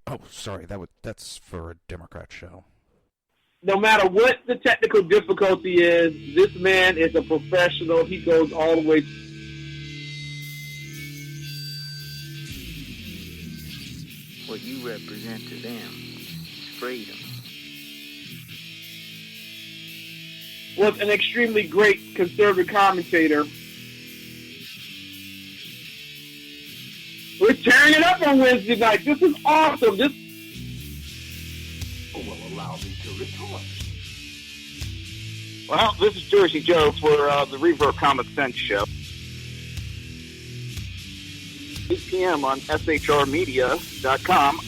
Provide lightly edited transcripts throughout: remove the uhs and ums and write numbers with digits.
Oh, sorry. That's for a Democrat show. No matter what the technical difficulty is, this man is a professional. He goes all the way. What you represent to them is freedom. Was an extremely great conservative commentator. We're tearing it up on Wednesday night. This is awesome. This will allow me to retort. Well, this is Jersey Joe for the Reaver of Common Sense show. 8 p.m. on shrmedia.com.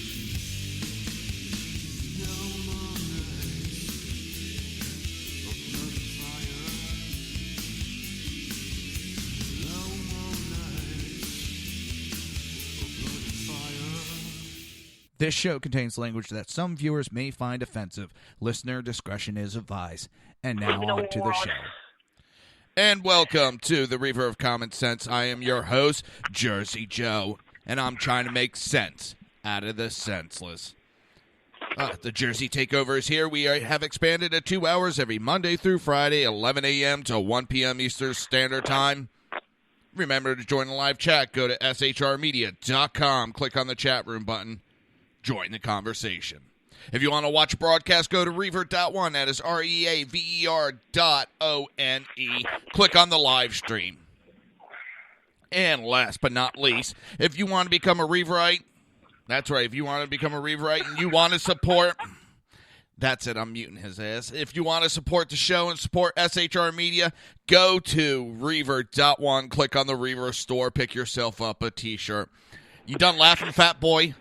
This show contains language that some viewers may find offensive. Listener discretion is advised. And now on to the show. And welcome to the Reaver of Common Sense. I am your host, Jersey Joe, and I'm trying to make sense out of the senseless. The Jersey Takeover is here. We have expanded to 2 hours every Monday through Friday, 11 a.m. to 1 p.m. Eastern Standard Time. Remember to join the live chat. Go to shrmedia.com. Click on the chat room button. Join the conversation. If you want to watch a broadcast, go to Reaver.one. That is REAVER.ONE. Click on the live stream. And last but not least, if you want to become a Reaverite, that's right, if you want to become a Reaverite and you want to support, that's it, I'm muting his ass. If you want to support the show and support SHR Media, go to Reaver.one. Click on the Reaver store. Pick yourself up a t-shirt. You done laughing, fat boy?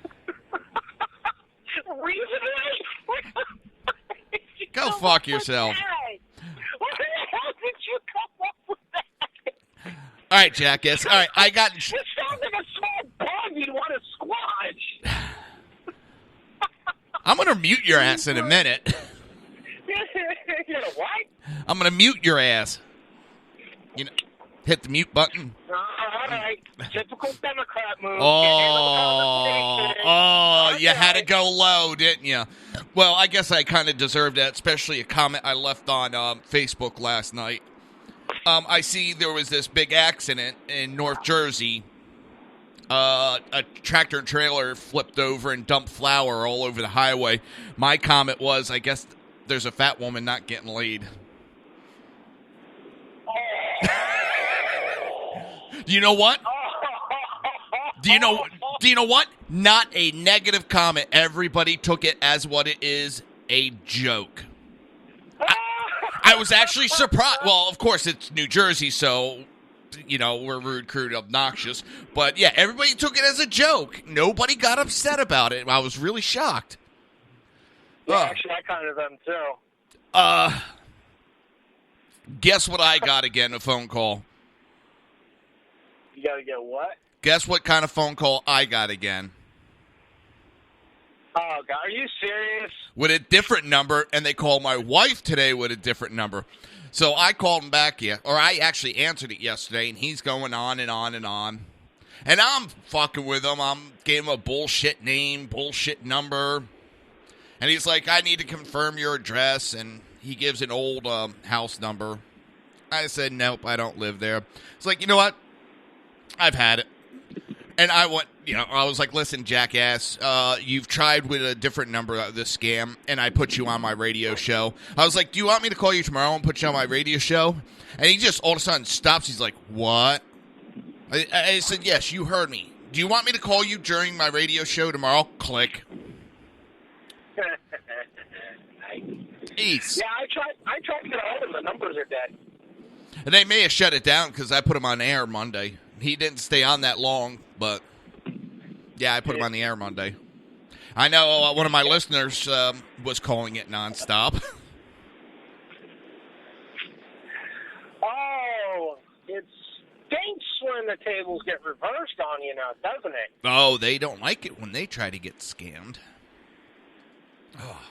Go fuck yourself. What the hell did you come up with that? All right, jackass. All right, I got... This sounds like a small bug you'd want to squash. I'm going to mute your ass in a minute. You know what? I'm going to mute your ass. You know, hit the mute button. All right. Typical Democrat move. You had to go low, didn't you? Well, I guess I kind of deserved that, especially a comment I left on Facebook last night. I see there was this big accident in North Jersey. A tractor and trailer flipped over and dumped flour all over the highway. My comment was, I guess there's a fat woman not getting laid. Do you know what? Do you know what? Not a negative comment. Everybody took it as what it is, a joke. I was actually surprised. Well, of course, it's New Jersey, so, you know, we're rude, crude, obnoxious. But, yeah, everybody took it as a joke. Nobody got upset about it. I was really shocked. Yeah, actually, I kind of am, too. Guess what I got again, a phone call. You got to get what? Guess what kind of phone call I got again? Oh, God, are you serious? With a different number, and they called my wife today with a different number. So I called him back, or I actually answered it yesterday, and he's going on and on and on. And I'm fucking with him. I'm giving him a bullshit name, bullshit number. And he's like, I need to confirm your address, and he gives an old house number. I said, nope, I don't live there. It's like, you know what? I've had it. And I was like, listen, jackass, you've tried with a different number of this scam, and I put you on my radio show. I was like, do you want me to call you tomorrow and put you on my radio show? And he just all of a sudden stops. He's like, what? I said, yes, you heard me. Do you want me to call you during my radio show tomorrow? Click. Ease. Yeah, I tried to get hold of him. The numbers are dead. And they may have shut it down because I put him on air Monday. He didn't stay on that long, but yeah, I put him on the air Monday. I know one of my listeners was calling it nonstop. Oh, it's stinks when the tables get reversed on you now, doesn't it? Oh, they don't like it when they try to get scammed. Oh.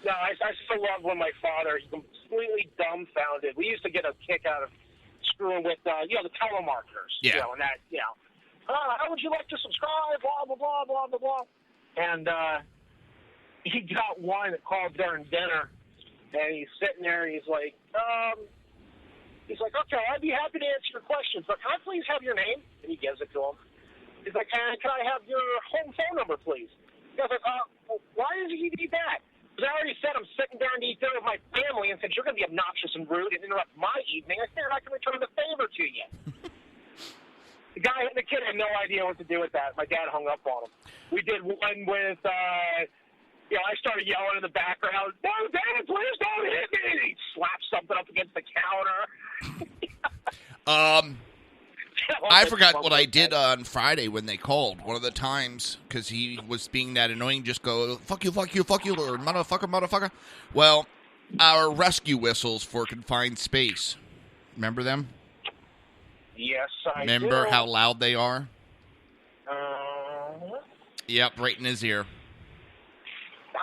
No, I still love when my father, he's completely dumbfounded. We used to get a kick out of screwing with, the telemarketers. Yeah. And that, how would you like to subscribe, blah, blah, blah, blah, blah, blah. And he got one that called during dinner, and he's sitting there, and he's like, okay, I'd be happy to answer your questions, but can I please have your name? And he gives it to him. He's like, can I have your home phone number, please? He goes, why does he need that? Because I already said I'm sitting down to eat dinner with my family, and since you're going to be obnoxious and rude and interrupt my evening, I figured I can return the favor to you. The kid had no idea what to do with that. My dad hung up on him. We did one with, I started yelling in the background, no, Dad, please don't hit me! And he slapped something up against the counter. I forgot what I did on Friday when they called. One of the times, because he was being that annoying, just go, fuck you, or motherfucker. Well, our rescue whistles for confined space. Remember them? Yes, I do. Remember how loud they are? Yep, right in his ear. Nice.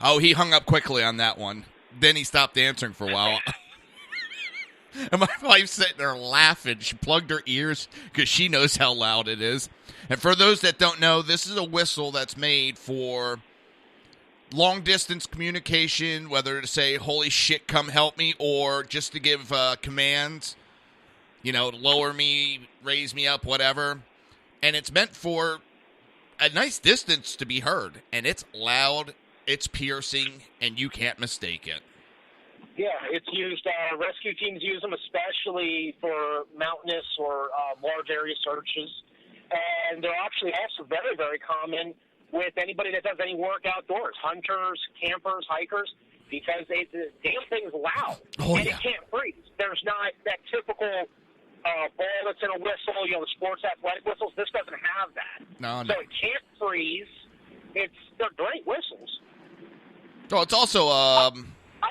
Oh, he hung up quickly on that one. Then he stopped answering for a while. And my wife's sitting there laughing. She plugged her ears because she knows how loud it is. And for those that don't know, this is a whistle that's made for long-distance communication, whether to say, holy shit, come help me, or just to give commands, lower me, raise me up, whatever. And it's meant for a nice distance to be heard. And it's loud, it's piercing, and you can't mistake it. Yeah, it's used, rescue teams use them especially for mountainous or large area searches. And they're actually also very, very common with anybody that does any work outdoors, hunters, campers, hikers, because the damn thing's loud. Oh, and yeah. it can't freeze. There's not that typical ball that's in a whistle, the sports athletic whistles. This doesn't have that. No. So it can't freeze. They're great whistles. Oh, it's also, I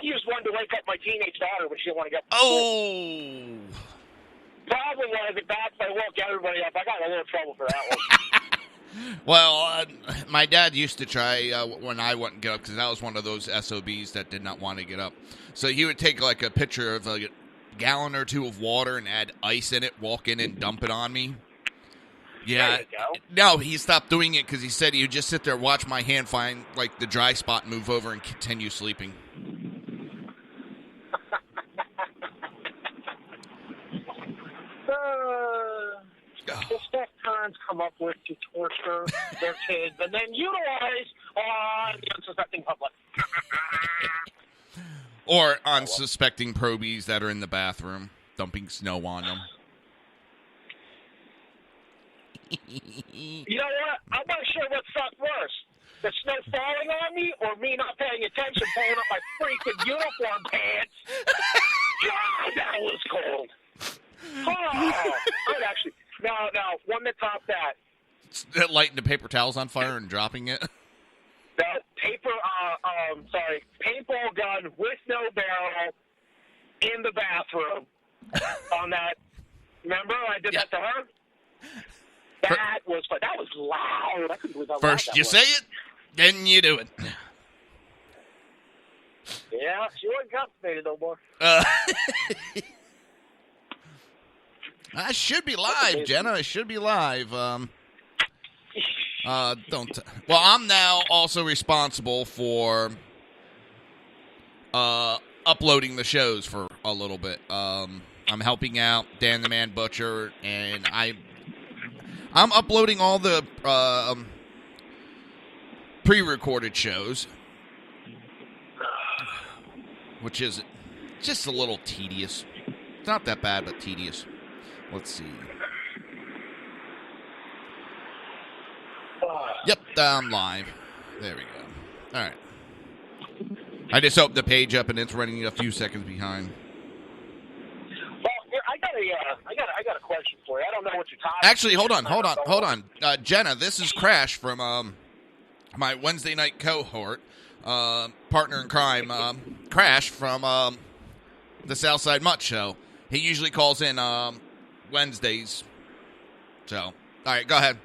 used one to wake up my teenage daughter when she didn't want to get up. Oh! Problem was, it backed, I woke everybody up. I got in a little trouble for that one. Well, my dad used to try when I wouldn't get up, because that was one of those SOBs that did not want to get up. So he would take like a picture of a gallon or two of water and add ice in it, walk in and dump it on me. Yeah. There you go. No, he stopped doing it because he said he would just sit there, watch my hand find like the dry spot, move over, and continue sleeping. The stuff parents come up with to torture their kids and then utilize on the unsuspecting public. Or on suspecting probies that are in the bathroom, dumping snow on them. You know what? I'm not sure what sucked worse. The snow falling on me or me not paying attention, pulling up my freaking uniform pants. God, that was cold. Oh, I'd actually... No, one that topped that. Lighting the paper towels on fire and dropping it. The paintball gun with no barrel in the bathroom on that. Remember I did that to her? That was fun. That was loud. I couldn't believe how loud First that you was. say it, then you do it. Yeah, she wasn't constipated no more. I should be live, Jenna. I should be live. Well, I'm now also responsible for uploading the shows for a little bit. I'm helping out Dan the Man Butcher, and I'm uploading all the pre-recorded shows, which is just a little tedious. It's not that bad, but tedious. Let's see. Yep, I'm live. There we go. All right. I just opened the page up and it's running a few seconds behind. Well, I got a question for you. I don't know what you're talking about. Actually, hold on. Jenna, this is Crash from my Wednesday night cohort, partner in crime, Crash from the Southside Mutt Show. He usually calls in Wednesdays. So, all right, go ahead.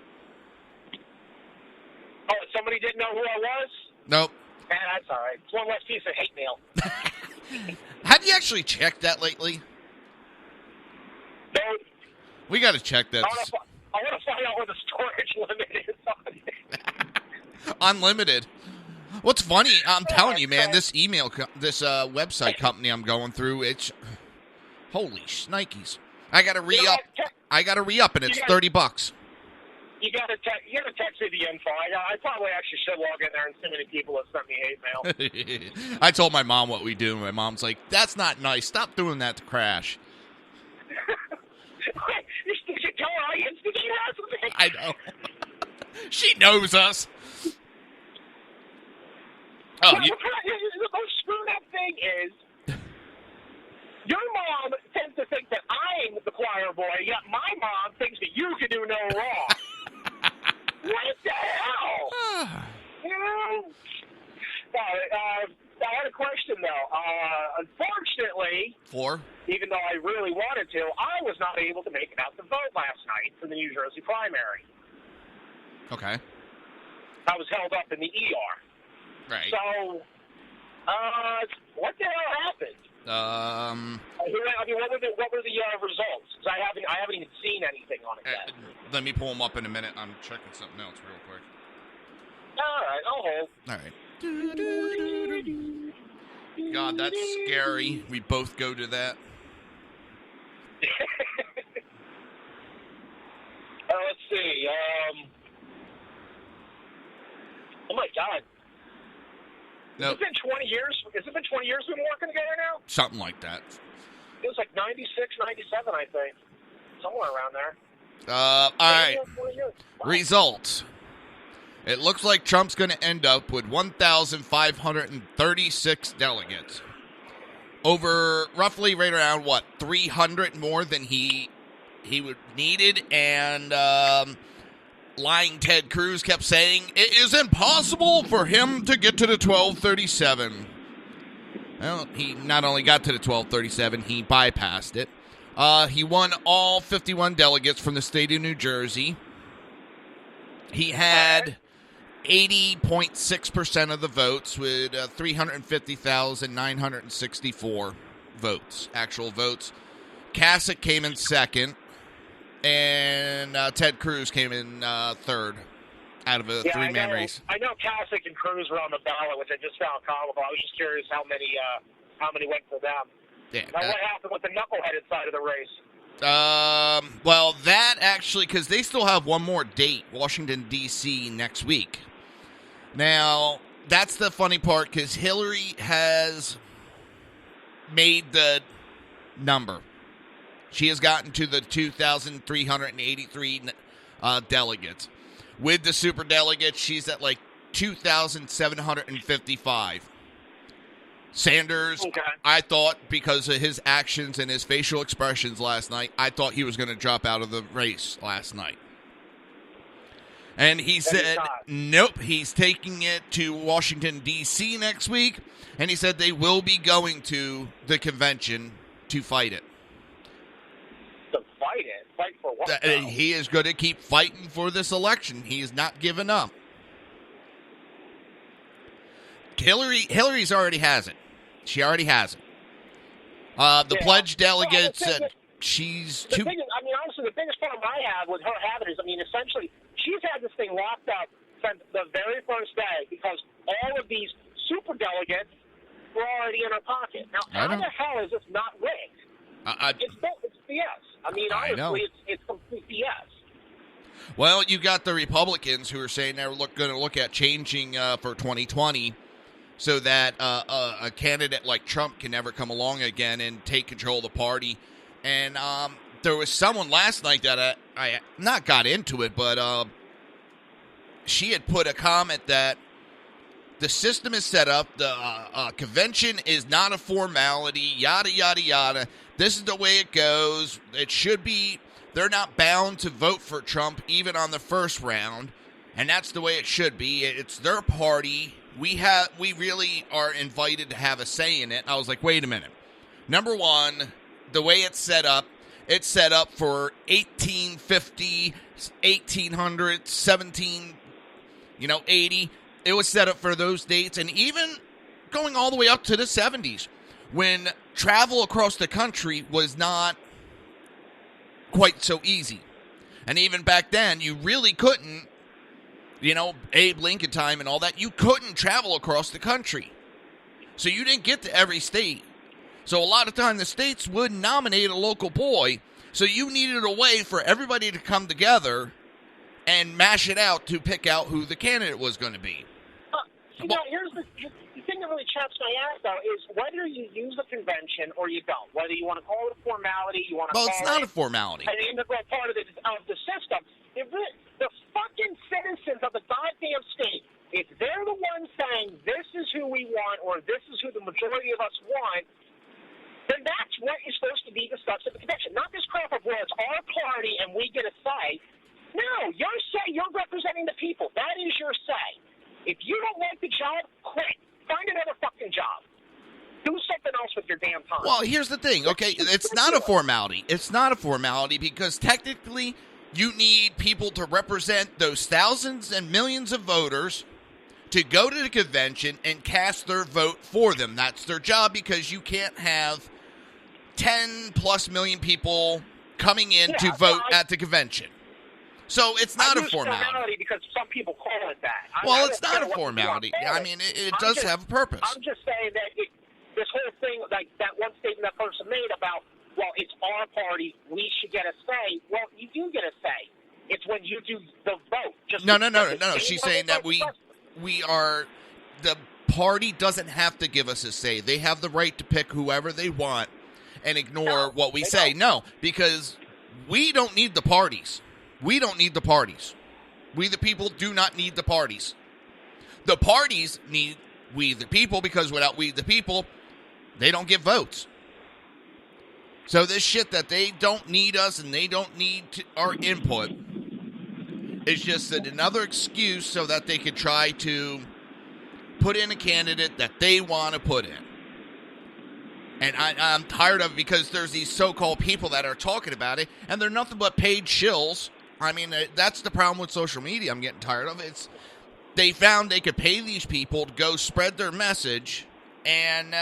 Oh, somebody didn't know who I was? Nope. That's all right. It's one less piece of hate mail. Have you actually checked that lately? No. We got to check that. I want to find out what the storage limit is on it. Unlimited. What's funny, I'm telling you, man, this website company I'm going through, it's holy shnikes. I got to re-up. And it's $30. You gotta text me the info. I probably actually should log in there, and so many people have sent me hate mail. I told my mom what we do, and my mom's like, "That's not nice. Stop doing that to Crash." You should tell her I instigated something. I know. She knows us. Oh, the most screwed up thing is, your mom tends to think that I'm the choir boy, yet my mom thinks that you can do no wrong. What the hell? You know? I had a question, though. Unfortunately, even though I really wanted to, I was not able to make it out to vote last night for the New Jersey primary. Okay. I was held up in the ER. Right. So, what the hell happened? I mean, what were the results? 'Cause I haven't even seen anything on it yet. Let me pull them up in a minute. I'm checking something else real quick. All right, I'll hold. All right. God, that's scary. We both go to that. Let's see. Oh my God. Nope. Has it been 20 years? Has it been 20 years we've been working together now? Something like that. It was like 96, 97, I think. Somewhere around there. All right. Wow. Results. It looks like Trump's going to end up with 1,536 delegates. Over roughly right around, 300 more than he would needed. And lying Ted Cruz kept saying, it is impossible for him to get to the 1237. Well, he not only got to the 1237, he bypassed it. He won all 51 delegates from the state of New Jersey. He had 80.6% of the votes with 350,964 votes, actual votes. Kasich came in second, and Ted Cruz came in third out of a three-man race. I know Kasich and Cruz were on the ballot, which I just found comical. I was just curious how many went for them. Yeah, now, what happened with the knuckleheaded side of the race? Well, that actually, because they still have one more date, Washington, D.C., next week. Now, that's the funny part, because Hillary has made the number. She has gotten to the 2,383 delegates. With the super delegates, she's at like 2,755. Sanders, okay. I thought, because of his actions and his facial expressions last night, I thought he was going to drop out of the race last night. And he said, nope, he's taking it to Washington, D.C. next week. And he said they will be going to the convention to fight it. To fight it? Fight for what? He is going to keep fighting for this election. He is not giving up. Hillary's already has it. She already has it. The pledge delegate said she's too... honestly, the biggest problem I have with her having is, essentially, she's had this thing locked up since the very first day because all of these super delegates were already in her pocket. Now, how the hell is this not rigged? It's BS. Honestly, it's complete BS. Well, you got the Republicans who are saying they're going to look at changing for 2020 so that a candidate like Trump can never come along again and take control of the party. And there was someone last night that I not got into it, but she had put a comment that the system is set up, the convention is not a formality, yada, yada, yada. This is the way it goes. It should be. They're not bound to vote for Trump even on the first round, and that's the way it should be. It's their party. We really are invited to have a say in it. I was like, wait a minute. Number one, the way it's set up, It's set up for 1850, 1800, 80. It was set up for those dates, and even going all the way up to the 70s, when travel across the country was not quite so easy. And even back then, you really couldn't, Abe Lincoln time and all that, you couldn't travel across the country. So you didn't get to every state. So a lot of time the states would nominate a local boy, so you needed a way for everybody to come together and mash it out to pick out who the candidate was going to be. Here's the thing that really chaps my ass, though, is whether you use a convention or you don't, whether you want to call it a formality, you want to call it... Well, it's not a formality. An integral part of the system. The fucking citizens of the goddamn state, if they're the ones saying this is who we want or this is who the majority of us want, then that's what is supposed to be discussed at the convention. Not this crap of, well, it's our party and we get a say. No, you're representing the people. That is your say. If you don't like the job, quit. Find another fucking job. Do something else with your damn time. Well, here's the thing, okay? It's not a formality. It's not a formality because technically you need people to represent those thousands and millions of voters to go to the convention and cast their vote for them. That's their job because you can't have 10+ million people coming in to vote at the convention. So it's not a formality. Because some people call it that. Well, it's not a formality. I mean, it does have a purpose. I'm just saying that this whole thing, like that one statement that person made about, well, it's our party, we should get a say. Well, you do get a say. It's when you do the vote. No. She's saying that we are, the party doesn't have to give us a say. They have the right to pick whoever they want and ignore what we say. No, because we don't need the parties. We don't need the parties. We, the people, do not need the parties. The parties need we, the people, because without we, the people, they don't get votes. So this shit that they don't need us and they don't need our input is just another excuse so that they could try to put in a candidate that they want to put in. And I'm tired of it because there's these so-called people that are talking about it, and they're nothing but paid shills. I mean, that's the problem with social media I'm getting tired of. They found they could pay these people to go spread their message, and,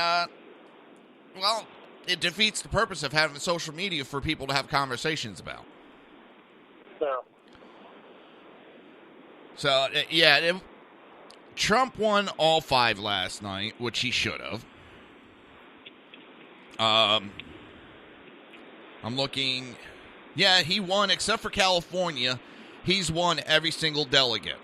it defeats the purpose of having social media for people to have conversations about. So, Trump won all 5 last night, which he should have. I'm looking... Yeah, he won, except for California. He's won every single delegate.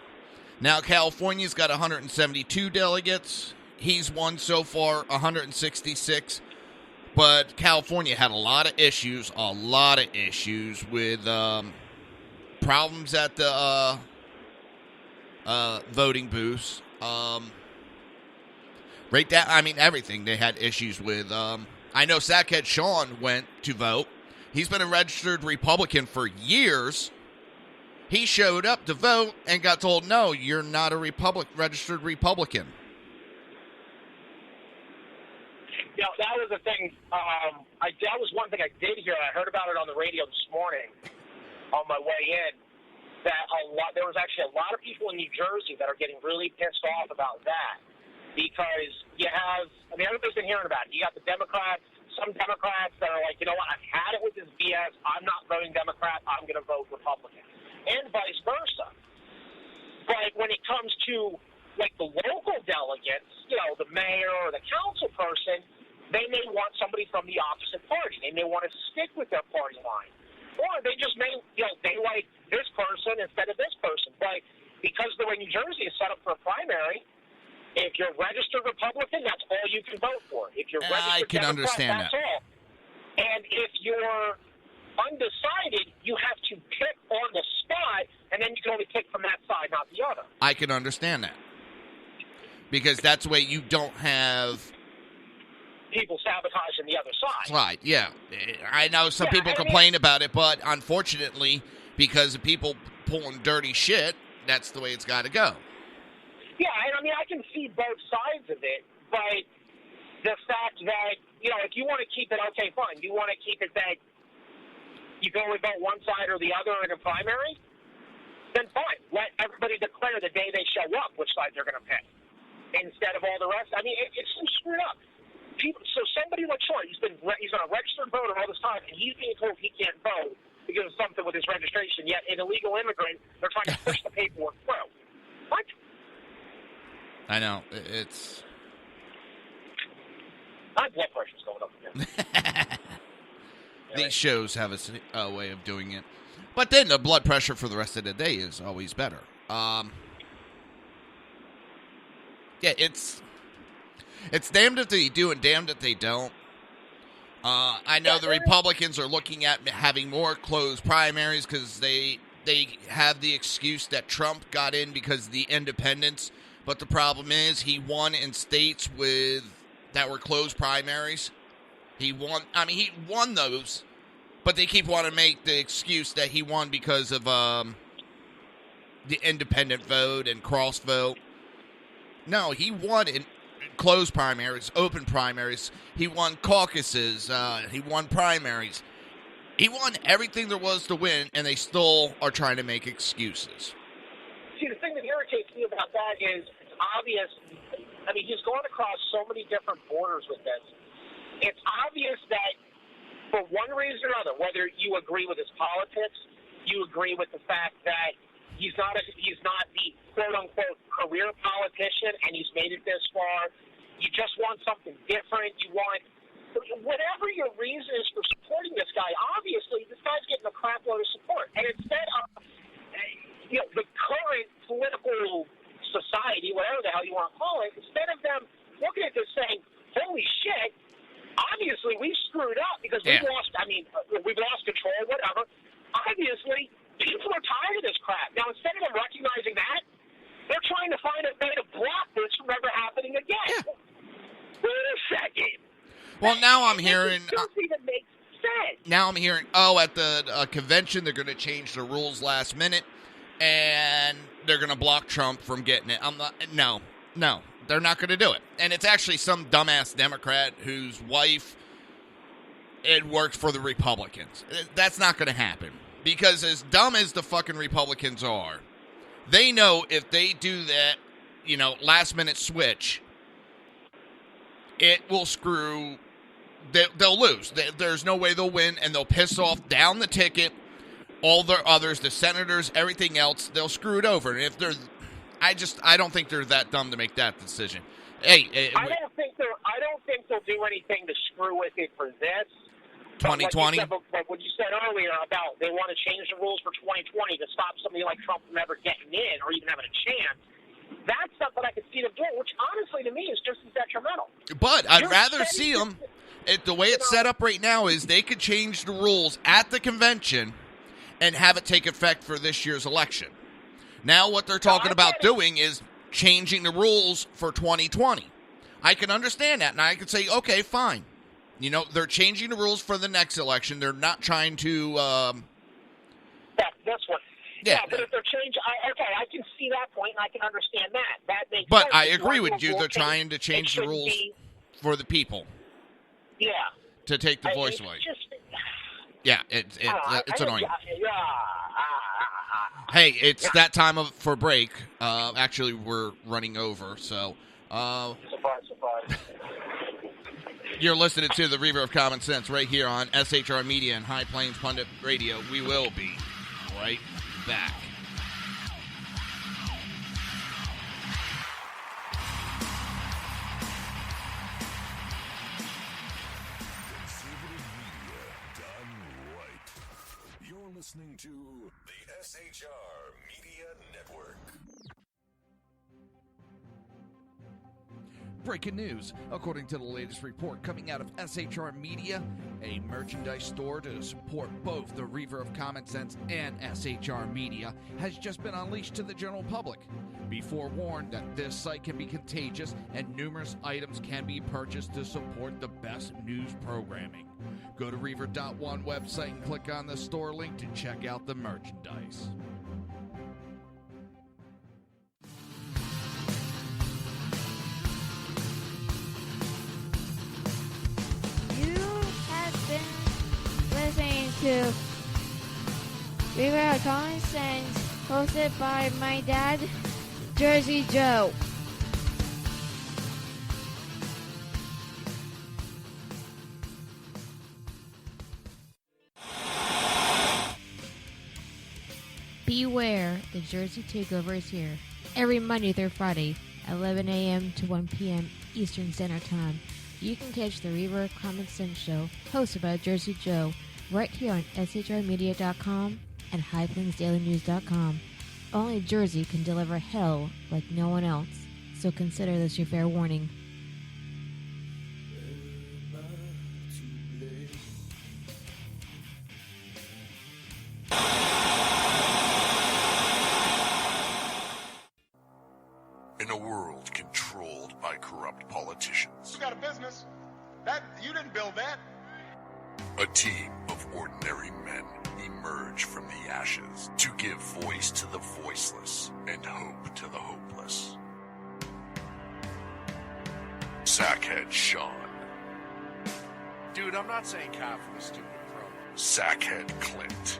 Now, California's got 172 delegates. He's won so far 166. But California had a lot of issues with problems at the voting booths. Everything they had issues with. I know Sackhead Sean went to vote. He's been a registered Republican for years. He showed up to vote and got told, no, you're not a registered Republican. Yeah, that was the thing. That was one thing I did hear. I heard about it on the radio this morning on my way in, that there was actually a lot of people in New Jersey that are getting really pissed off about that because everybody's been hearing about it. You got the Democrats, some Democrats that are like, you know what, I've had it with this BS. I'm not voting Democrat. I'm going to vote Republican. And vice versa. But when it comes to, like, the local delegates, the mayor or the council person, they may want somebody from the opposite party. They may want to stick with their party line. Or they just may, they like this person instead of this person. But because the way New Jersey is set up for a primary, if you're registered Republican, that's all you can vote for. If you're registered Democrat, understand that's all. And if you're undecided, you have to pick on the spot, and then you can only pick from that side, not the other. I can understand that. Because that's the way you don't have people sabotaging the other side. Right, yeah. I know some people complain about it, but unfortunately, because of people pulling dirty shit, that's the way it's got to go. Yeah, and I can see both sides of it, but the fact that, if you want to keep it, okay, fine. You want to keep it that go and vote one side or the other in a primary, then fine. Let everybody declare the day they show up which side they're going to pick instead of all the rest. I mean, it's so screwed up. So somebody like Short, he's been a registered voter all this time, and he's being told he can't vote because of something with his registration. Yet an illegal immigrant, they're trying to push the paperwork through. What? I know. It's... My blood pressure's going up again. These shows have a way of doing it. But then the blood pressure for the rest of the day is always better. Yeah, it's damned if they do and damned if they don't. I know the Republicans are looking at having more closed primaries because they have the excuse that Trump got in because of the independents. But the problem is he won in states that were closed primaries. He won those, but they keep wanting to make the excuse that he won because of the independent vote and cross vote. No, he won in closed primaries, open primaries. He won caucuses. He won primaries. He won everything there was to win, and they still are trying to make excuses. See, the thing that irritates me about that is it's obvious. I mean, he's gone across so many different borders with this. It's obvious that for one reason or another, whether you agree with his politics, you agree with the fact that he's not the quote-unquote career politician and he's made it this far. You just want something different. You want whatever your reason is for supporting this guy. Obviously, this guy's getting a crap load of support. And instead of the current political society, whatever the hell you want to call it, instead of them looking at this saying, holy shit, obviously we've screwed up because we've lost control, whatever. Obviously, people are tired of this crap. Now, instead of them recognizing that, they're trying to find a way to block this from ever happening again. Yeah. Wait a second. Well, now I'm hearing... It doesn't even make sense. Now I'm hearing, at the convention, they're going to change the rules last minute, and they're going to block Trump from getting it. No, they're not going to do it. And it's actually some dumbass Democrat whose wife it worked for the Republicans. That's not going to happen. Because as dumb as the fucking Republicans are, they know if they do that, last-minute switch, it will screw... They'll lose. There's no way they'll win, and they'll piss off down the ticket all the others, the senators, everything else. They'll screw it over. And if they're... I don't think they're that dumb to make that decision. Hey, I don't think they'll do anything to screw with it for this. 2020. Like what you said earlier about they want to change the rules for 2020 to stop somebody like Trump from ever getting in or even having a chance. That's something I could see them doing, which honestly to me is just as detrimental. But I'd rather see them. The way it's set up right now is they could change the rules at the convention and have it take effect for this year's election. Now what they're talking about doing is changing the rules for 2020. I can understand that, and I can say, okay, fine. They're changing the rules for the next election. They're not trying to... this one. Yeah, but if they're changing... I can see that point, and I can understand that. That makes sense. But I agree with you. They're trying to change the rules for the people. Yeah. To take the voice away. Yeah, it's annoying. Hey, it's that time for break. Actually, we're running over, so... Surprise. You're listening to the Reaver of Common Sense right here on SHR Media and High Plains Pundit Radio. We will be right back. Conservative media done right. You're listening to the SHR Media Network. Breaking news. According to the latest report coming out of SHR Media, a merchandise store to support both the Reaver of Common Sense and SHR Media has just been unleashed to the general public. Be forewarned that this site can be contagious and numerous items can be purchased to support the best news programming. Go to Reaver.one website and click on the store link to check out the merchandise. You have been listening to Reaver of Common Sense, hosted by my dad, Jersey Joe. Beware, the Jersey Takeover is here. Every Monday through Friday, 11 a.m. to 1 p.m. Eastern Standard Time. You can catch the Reaver of Common Sense show, hosted by Jersey Joe, right here on shrmedia.com and highplainsdailynews.com. Only Jersey can deliver hell like no one else, so consider this your fair warning. In a world controlled by corrupt politicians, You got a business. You didn't build that. a team of ordinary men emerge from the ashes to give voice to the voiceless and hope to the hopeless. Sackhead Sean, Dude, I'm not saying cop for the stupid pro. Sackhead Clint,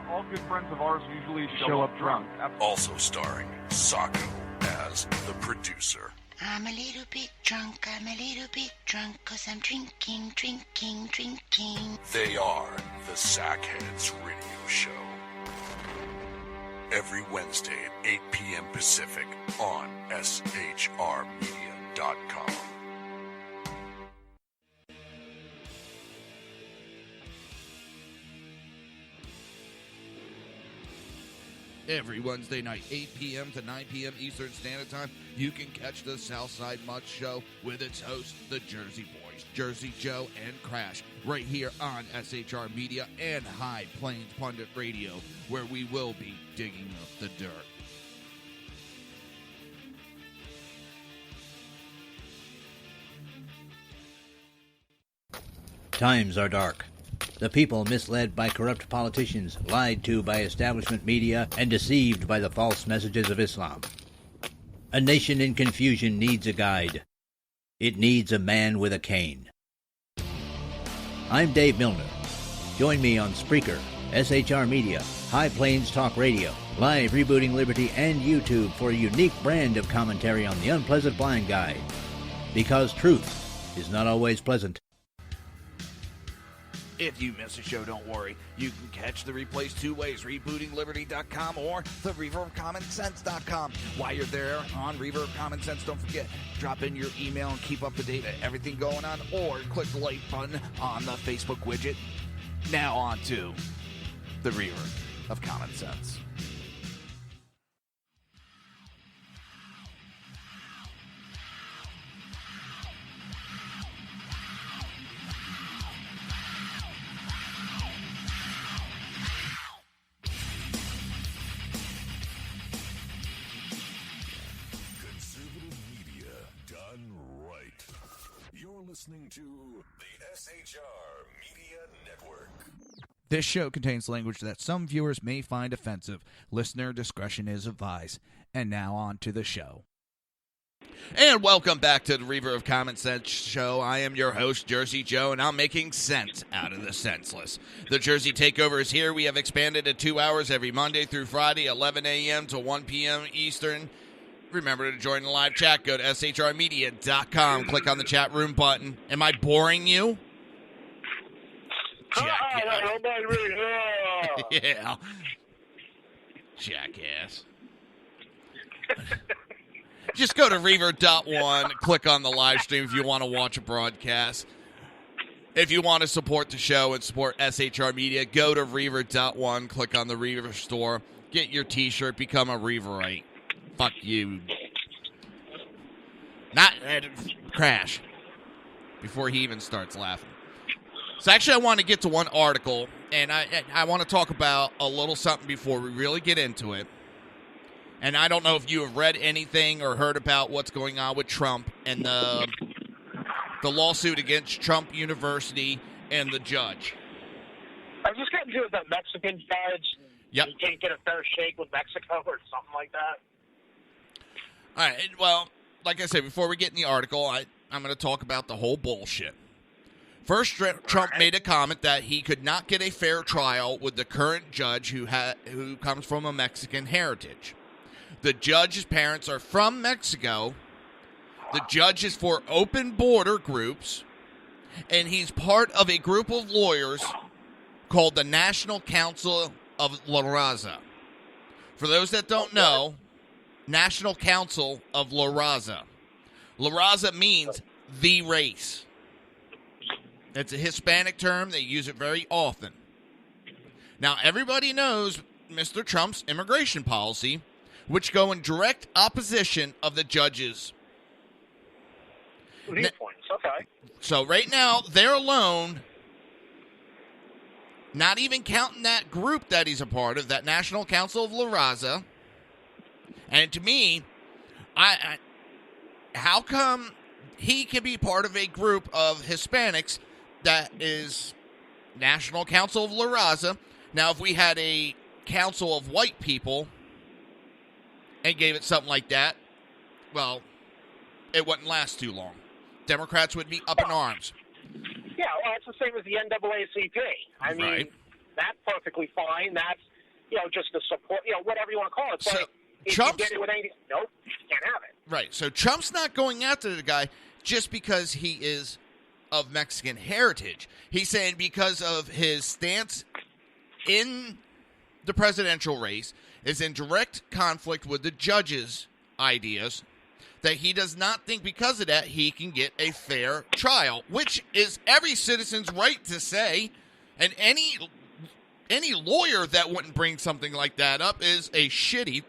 All good friends of ours usually show up drunk. also starring Sacco as the producer. I'm a little bit drunk, 'cause I'm drinking. They are the Sackheads Radio Show. Every Wednesday at 8 p.m. Pacific on shrmedia.com. Every Wednesday night, 8 p.m. to 9 p.m. Eastern Standard Time, you can catch the Southside Mutt Show with its hosts, the Jersey Boys, Jersey Joe and Crash, right here on SHR Media and High Plains Pundit Radio, where we will be digging up the dirt. Times are dark. The people misled by corrupt politicians, lied to by establishment media, and deceived by the false messages of Islam. A nation in confusion needs a guide. It needs a man with a cane. I'm Dave Milner. Join me on Spreaker, SHR Media, High Plains Talk Radio, Live Rebooting Liberty, and YouTube for a unique brand of commentary on the unpleasant blind guide. Because truth is not always pleasant. If you miss a show, don't worry. You can catch the replays two ways, rebootingliberty.com or the reaverofcommonsense.com. While you're there on Reaver of Common Sense, don't forget, drop in your email and keep up to date on everything going on, or click the like button on the Facebook widget. Now on to the Reaver of Common Sense. Listening to the SHR Media Network. This show contains language that some viewers may find offensive. Listener discretion is advised. And now on to the show. And welcome back to the Reaver of Common Sense show. I am your host, Jersey Joe, and I'm making sense out of the senseless. The Jersey Takeover is here. We have expanded to 2 hours every Monday through Friday, 11 a.m. to 1 p.m. Eastern. Remember to join the live chat. Go to shrmedia.com. Click on the chat room button. Am I boring you? Yeah. Jackass. Just go to Reaver.1. Click on the live stream if you want to watch a broadcast. If you want to support the show and support SHR Media, go to Reaver.1. Click on the Reaver store. Get your t-shirt. Become a Reaverite. Fuck you. Not Crash. Before he even starts laughing. So actually I want to get to one article, and I want to talk about a little something before we really get into it. And I don't know if you have read anything or heard about what's going on with Trump and the lawsuit against Trump University and the judge. I just got to do with that Mexican judge. Yep. You can't get a fair shake with Mexico or something like that. All right. Well, like I said, before we get in the article, I'm going to talk about the whole bullshit. First, Trump made a comment that he could not get a fair trial with the current judge who comes from a Mexican heritage. The judge's parents are from Mexico. The judge is for open border groups, and he's part of a group of lawyers called the National Council of La Raza. For those that don't know, National Council of La Raza. La Raza means the race. It's a Hispanic term. They use it very often. Now, everybody knows Mr. Trump's immigration policy, which go in direct opposition of the judge's viewpoints. Okay. So right now, they're alone, not even counting that group that he's a part of, that National Council of La Raza. And to me, how come he can be part of a group of Hispanics that is National Council of La Raza? Now, if we had a council of white people and gave it something like that, well, it wouldn't last too long. Democrats would be up in arms. Yeah, well, it's the same as the NAACP. I mean, that's perfectly fine. That's, just the support, whatever you want to call it. So but if Trump's, you get it with anything, nope, can't have it. Right. So Trump's not going after the guy just because he is of Mexican heritage. He's saying because of his stance in the presidential race is in direct conflict with the judge's ideas, that he does not think because of that he can get a fair trial, which is every citizen's right to say, and any lawyer that wouldn't bring something like that up is a shitty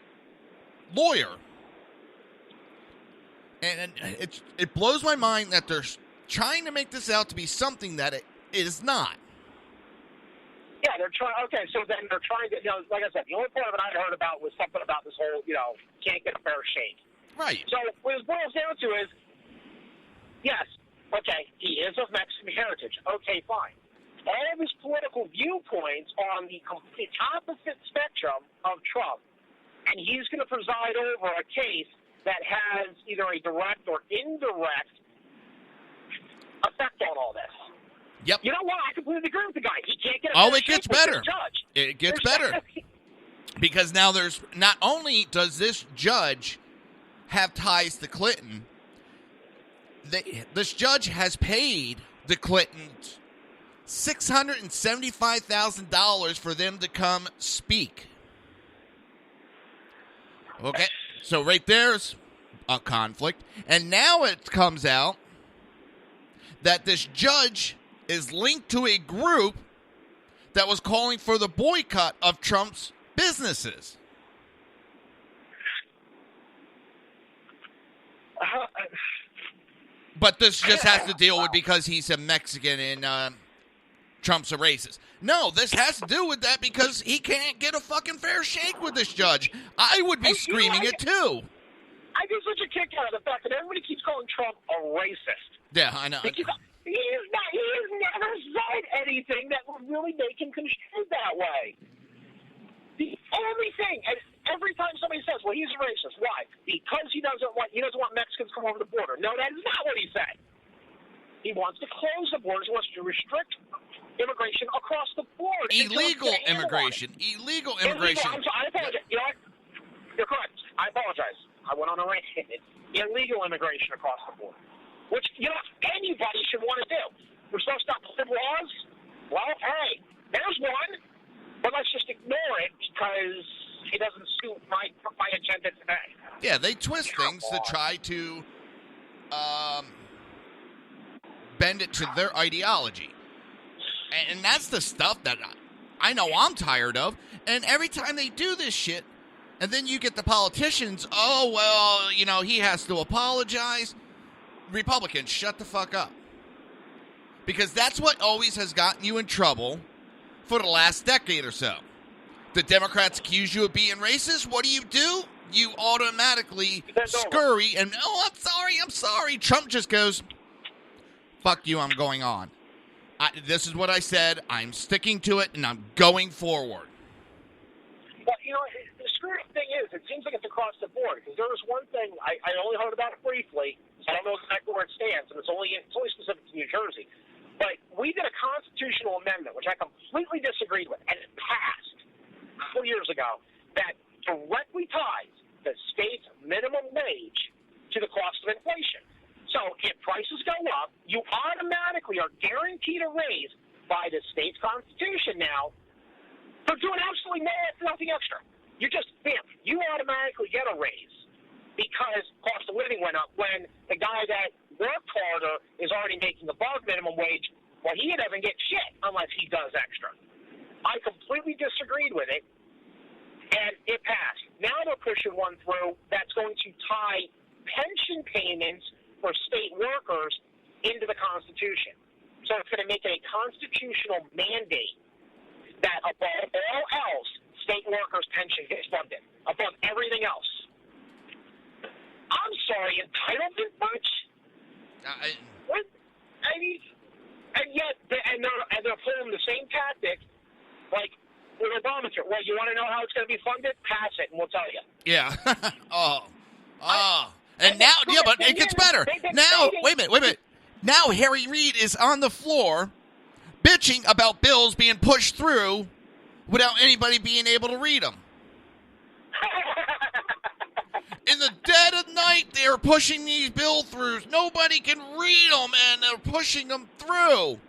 lawyer. And it blows my mind that they're trying to make this out to be something that it is not. Yeah, they're trying. Okay, so then they're trying to, like I said, the only part of it I heard about was something about this whole, can't get a fair shake. Right. So what it boils down to is, yes, okay, he is of Mexican heritage. Okay, fine. All of his political viewpoints on the complete opposite spectrum of Trump, and he's going to preside over a case that has either a direct or indirect effect on all this. Yep. You know what? I completely agree with the guy. He can't get a Oh, fair it gets shake with better. this judge. It gets better. Because now there's, not only does this judge have ties to Clinton, this judge has paid the Clintons $675,000 for them to come speak. Okay, so right there's a conflict. And now it comes out that this judge is linked to a group that was calling for the boycott of Trump's businesses. But this just has to deal with because he's a Mexican and Trump's a racist. No, this has to do with that because he can't get a fucking fair shake with this judge. I would be screaming it too. I get such a kick out of the fact that everybody keeps calling Trump a racist. Yeah, I know. He has never said anything that would really make him construed that way. The only thing, and every time somebody says, "Well, he's a racist," why? Because he doesn't want Mexicans to come over the border. No, that is not what he said. He wants to close the borders. He wants to restrict immigration across the board. Illegal immigration. Illegal immigration. I apologize. You know what? You're correct. I apologize. I went on a rant. Illegal immigration across the board, which anybody should want to do. We're supposed to stop laws. Well, hey, there's one, but let's just ignore it because it doesn't suit my agenda today. Yeah, they twist things to try to bend it to their ideology. And that's the stuff that I know I'm tired of. And every time they do this shit, and then you get the politicians, oh, well, he has to apologize. Republicans, shut the fuck up. Because that's what always has gotten you in trouble for the last decade or so. The Democrats accuse you of being racist. What do? You automatically scurry and, I'm sorry. Trump just goes, fuck you, I'm going on. This is what I said. I'm sticking to it, and I'm going forward. Well, the screwy thing is, it seems like it's across the board. Because there was one thing, I only heard about it briefly, so I don't know exactly where it stands, and it's only specific to New Jersey. But we did a constitutional amendment, which I completely disagreed with, and it passed a couple years ago, that directly ties the state's minimum wage to the cost of inflation. So if prices go up, you automatically are guaranteed a raise by the state's constitution now for doing absolutely nothing extra. You just, bam, you automatically get a raise because cost of living went up when the guy that worked harder is already making above minimum wage. Well, he doesn't get shit unless he does extra. I completely disagreed with it, and it passed. Now they're pushing one through that's going to tie pension payments for state workers into the Constitution. So it's going to make it a constitutional mandate that above all else, state workers' pension gets funded above everything else. I'm sorry, entitlement much? What? I mean, and yet, they're pulling the same tactic, like with Obamacare. Well, you want to know how it's going to be funded? Pass it, and we'll tell you. Yeah. And now, yeah, but it gets better. Now, wait a minute. Now Harry Reid is on the floor bitching about bills being pushed through without anybody being able to read them. In the dead of night, they're pushing these bill throughs. Nobody can read them, and they're pushing them through.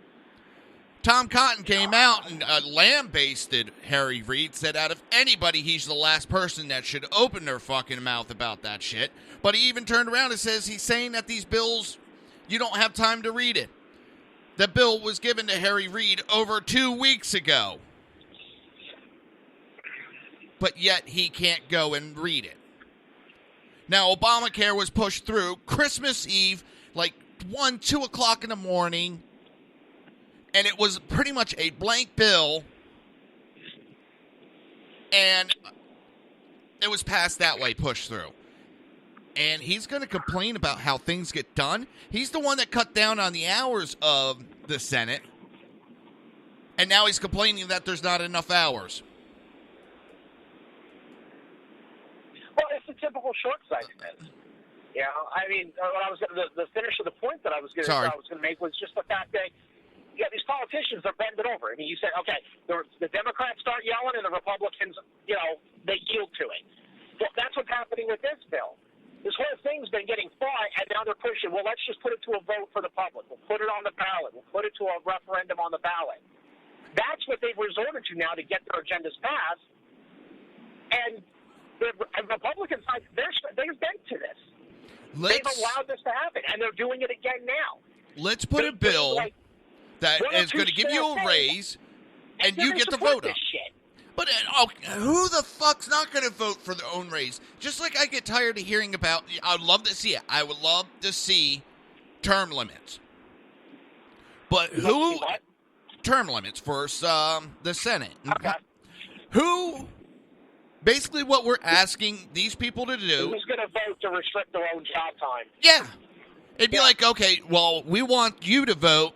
Tom Cotton came out and lambasted Harry Reid, said out of anybody, he's the last person that should open their fucking mouth about that shit. But he even turned around and says he's saying that these bills, you don't have time to read it. The bill was given to Harry Reid over 2 weeks ago. But yet he can't go and read it. Now, Obamacare was pushed through Christmas Eve, like 1, 2 o'clock in the morning. And it was pretty much a blank bill. And it was passed that way, pushed through. And he's going to complain about how things get done. He's the one that cut down on the hours of the Senate. And now he's complaining that there's not enough hours. Well, it's a typical short-sightedness. You know, I mean, the finish of the point that I was going to make was just the fact that these politicians are bending over. I mean, you said, okay, the Democrats start yelling and the Republicans, they yield to it. Well, that's what's happening with this bill. This whole thing's been getting fought, and now they're pushing, well, let's just put it to a vote for the public. We'll put it on the ballot. We'll put it to a referendum on the ballot. That's what they've resorted to now to get their agendas passed. And the Republican side, they're bent to this. They've allowed this to happen, and they're doing it again now. Let's put a bill that is going to give you a raise, and you get to vote on. But who the fuck's not going to vote for their own raise? Just like I get tired of hearing about, I'd love to see it. I would love to see term limits. But who? Term limits for the Senate. Okay. Who? Basically what we're asking these people to do. Who's going to vote to restrict their own job time? Yeah. It'd be like, okay, well, we want you to vote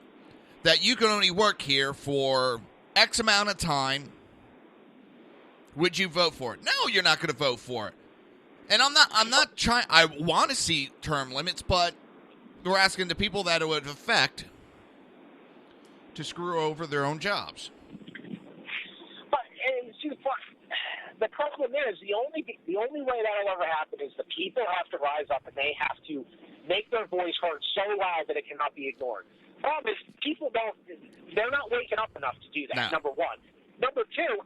that you can only work here for X amount of time. Would you vote for it? No, you're not going to vote for it. And I'm not trying, I want to see term limits, but we're asking the people that it would affect to screw over their own jobs. But the problem is the only way that'll ever happen is the people have to rise up and they have to make their voice heard so loud that it cannot be ignored. Problem is they're not waking up enough to do that, number one. Number two,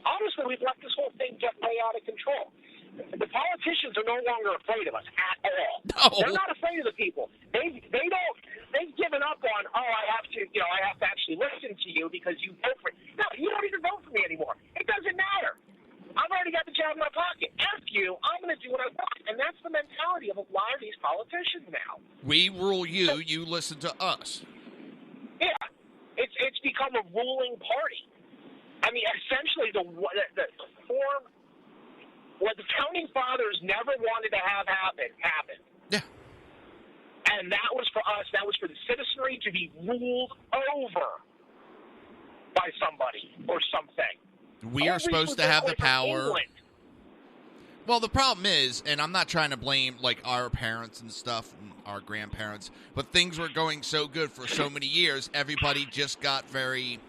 honestly, we've let this whole thing get way out of control. The politicians are no longer afraid of us at all. No. They're not afraid of the people. They've given up on, I have to actually listen to you because you vote for me. No, you don't even vote for me anymore. It doesn't matter. I've already got the job in my pocket. F you, I'm going to do what I want. And that's the mentality of a lot of these politicians now. We rule you, you listen to us. Yeah. It's become a ruling party. I mean, essentially, the form what the Founding Fathers never wanted to have happen, happened. Yeah. And that was for us. That was for the citizenry to be ruled over by somebody or something. We are supposed to have the power. Well, the problem is, and I'm not trying to blame like our parents and stuff, and our grandparents, but things were going so good for so many years, everybody just got very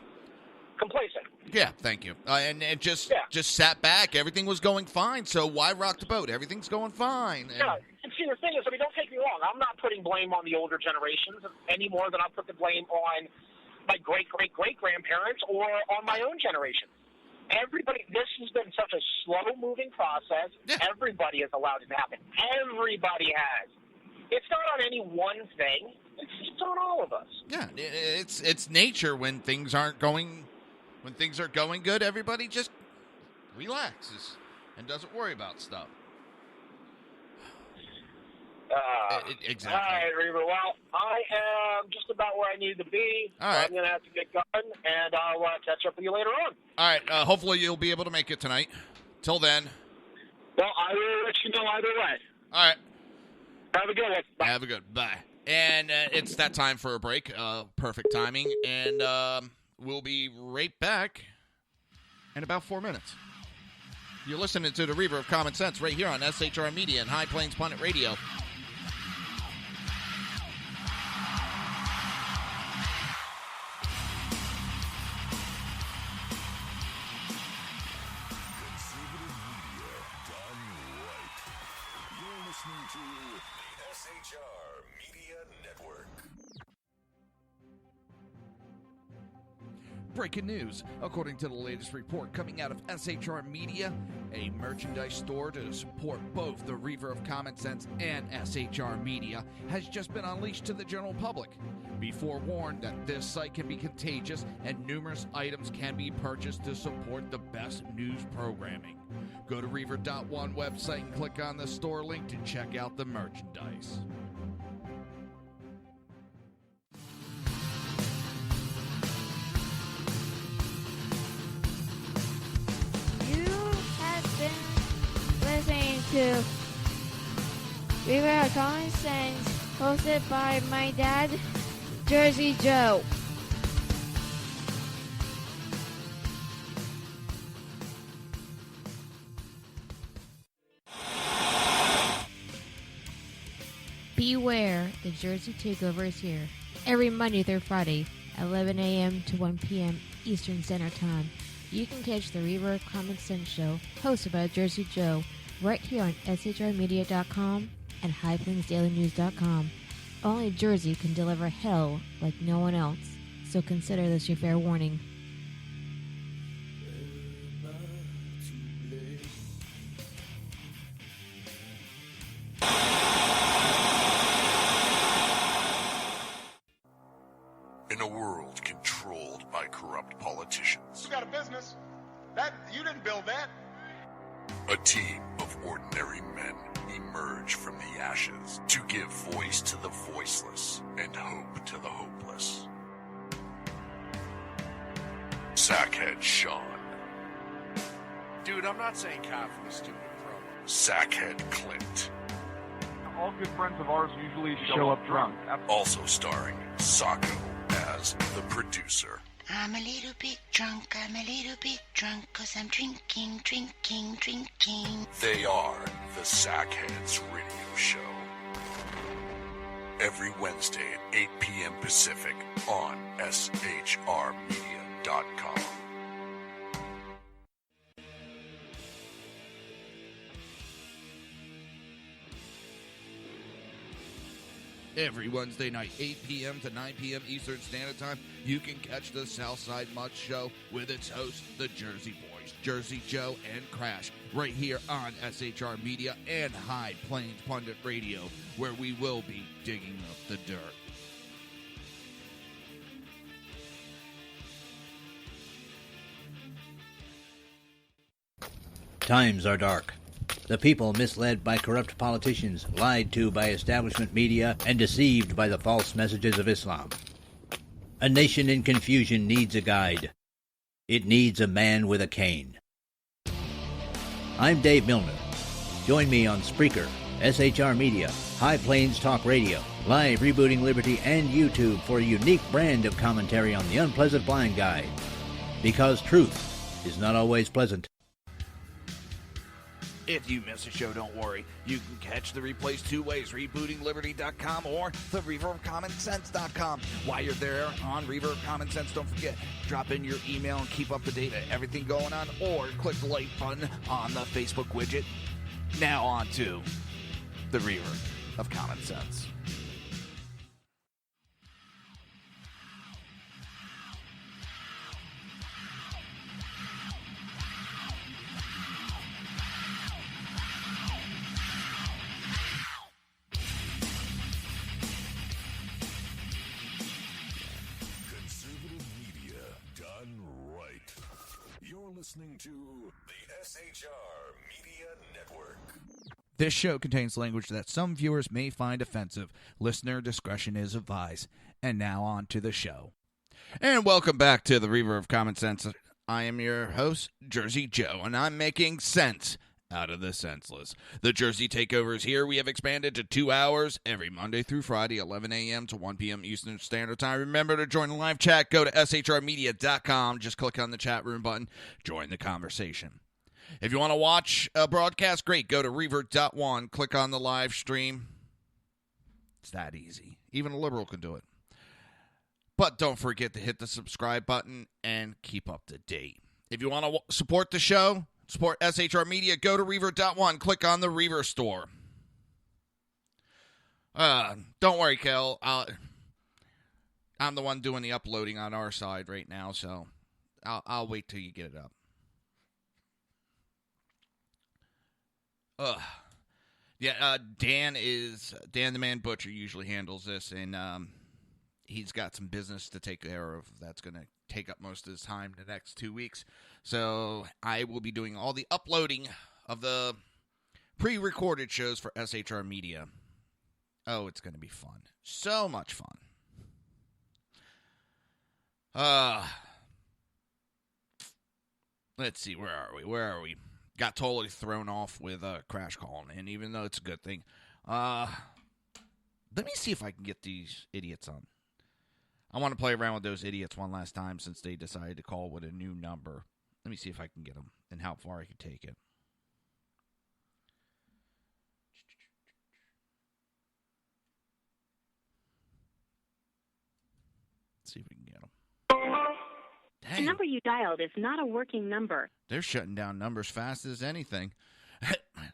complacent. Yeah, thank you. And it just sat back. Everything was going fine, so why rock the boat? Everything's going fine. Yeah, and see, the thing is, I mean, don't take me wrong. I'm not putting blame on the older generations any more than I put the blame on my great-great-great-grandparents or on my own generation. Everybody, this has been such a slow-moving process. Yeah. Everybody has allowed it to happen. Everybody has. It's not on any one thing. It's on all of us. Yeah, it's nature when things aren't going. When things are going good, everybody just relaxes and doesn't worry about stuff. Exactly. All right, Reaver. Well, I am just about where I need to be. All right. I'm going to have to get going, and I'll catch up with you later on. All right. Hopefully you'll be able to make it tonight. Till then. Well, I will let you know either way. All right. Have a good one. Bye. Have a good. Bye. And it's that time for a break. Perfect timing. And we'll be right back in about 4 minutes. You're listening to the Reaver of Common Sense right here on SHR Media and High Plains Pundit Radio. SHR Media Network. Breaking news. According to the latest report coming out of SHR Media, a merchandise store to support both the Reaver of Common Sense and SHR Media has just been unleashed to the general public. Be forewarned that this site can be contagious and numerous items can be purchased to support the best news programming. Go to Reaver.one website and click on the store link to check out the merchandise. Listening to Reaver of Common Sense, hosted by my dad, Jersey Joe. Beware, the Jersey Takeover is here. Every Monday through Friday, 11 a.m. to 1 p.m. Eastern Standard Time. You can catch the Reaver of Common Sense show, hosted by Jersey Joe, right here on shrmedia.com and highplainsdailynews.com. Only Jersey can deliver hell like no one else, so consider this your fair warning. In a world controlled by corrupt politicians, You got a business. That you didn't build that. a team of ordinary men emerge from the ashes to give voice to the voiceless and hope to the hopeless. Sackhead Sean, Dude, I'm not saying cop for the stupid promo. Sackhead Clint, All good friends of ours usually show up drunk. also starring Sacco as the producer. I'm a little bit drunk, 'cause I'm drinking. They are the Sackheads Radio Show. Every Wednesday at 8 p.m. Pacific on shrmedia.com. Every Wednesday night, 8 p.m. to 9 p.m. Eastern Standard Time, you can catch the Southside Mud Show with its hosts, the Jersey Boys, Jersey Joe and Crash, right here on SHR Media and High Plains Pundit Radio, where we will be digging up the dirt. Times are dark. The people misled by corrupt politicians, lied to by establishment media, and deceived by the false messages of Islam. A nation in confusion needs a guide. It needs a man with a cane. I'm Dave Milner. Join me on Spreaker, SHR Media, High Plains Talk Radio, Live Rebooting Liberty, and YouTube for a unique brand of commentary on the unpleasant blind guide. Because truth is not always pleasant. If you miss a show, don't worry. You can catch the replays two ways, rebootingliberty.com or the Reaver of Common Sense.com. While you're there on Reaver of Common Sense, don't forget, drop in your email and keep up to date on everything going on, or click the like button on the Facebook widget. Now on to the Reaver of Common Sense. Listening to the SHR Media Network. This show contains language that some viewers may find offensive. Listener discretion is advised. And now on to the show. And welcome back to the Reaver of Common Sense. I am your host, Jersey Joe, and I'm making sense out of the senseless. The Jersey Takeover is here. We have expanded to 2 hours every Monday through Friday, 11 a.m. to 1 p.m. Eastern Standard Time. Remember to join the live chat. Go to shrmedia.com. Just click on the chat room button. Join the conversation. If you want to watch a broadcast, great. Go to reaver.one. Click on the live stream. It's that easy. Even a liberal can do it. But don't forget to hit the subscribe button and keep up to date. If you want to support the show, support SHR Media, go to Reaver.one. Click on the Reaver store. Don't worry, Kel. I'm the one doing the uploading on our side right now, so I'll wait till you get it up. Yeah, Dan the Man Butcher usually handles this, and he's got some business to take care of that's going to take up most of his time the next 2 weeks. So I will be doing all the uploading of the pre-recorded shows for SHR Media. Oh, it's going to be fun. So much fun. Let's see, where are we? Got totally thrown off with Crash calling, and even though it's a good thing. Let me see if I can get these idiots on. I want to play around with those idiots one last time since they decided to call with a new number. Let me see if I can get them and how far I can take it. Let's see if we can get them. Dang. The number you dialed is not a working number. They're shutting down numbers fast as anything.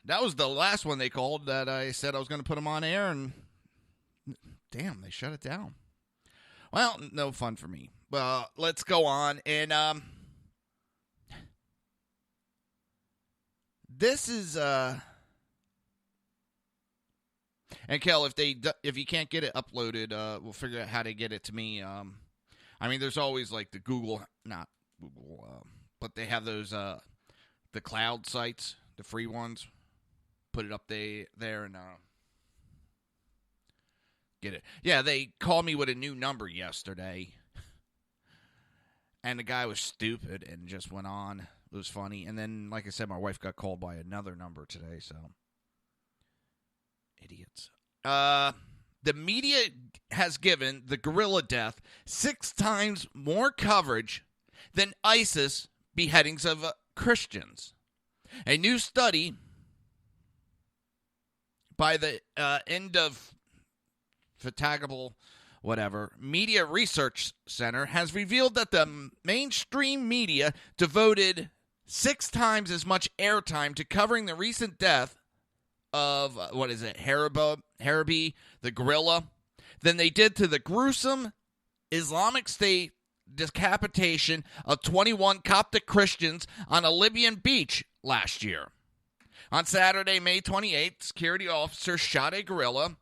That was the last one they called that I said I was going to put them on air, and damn, they shut it down. Well, no fun for me. Well, let's go on. And this is and Kel, if you can't get it uploaded, we'll figure out how to get it to me. I mean, there's always like the not Google, but they have those the cloud sites, the free ones. Put it up there and get it. Yeah, they called me with a new number yesterday. And the guy was stupid and just went on. It was funny. And then, like I said, my wife got called by another number today, so. Idiots. The media has given the guerrilla death 6 times more coverage than ISIS beheadings of Christians. A new study by the end of Fatigable, Media Research Center has revealed that the mainstream media devoted 6 times as much airtime to covering the recent death of, Harabi, the guerrilla, than they did to the gruesome Islamic State decapitation of 21 Coptic Christians on a Libyan beach last year. On Saturday, May 28th, security officers shot a guerrilla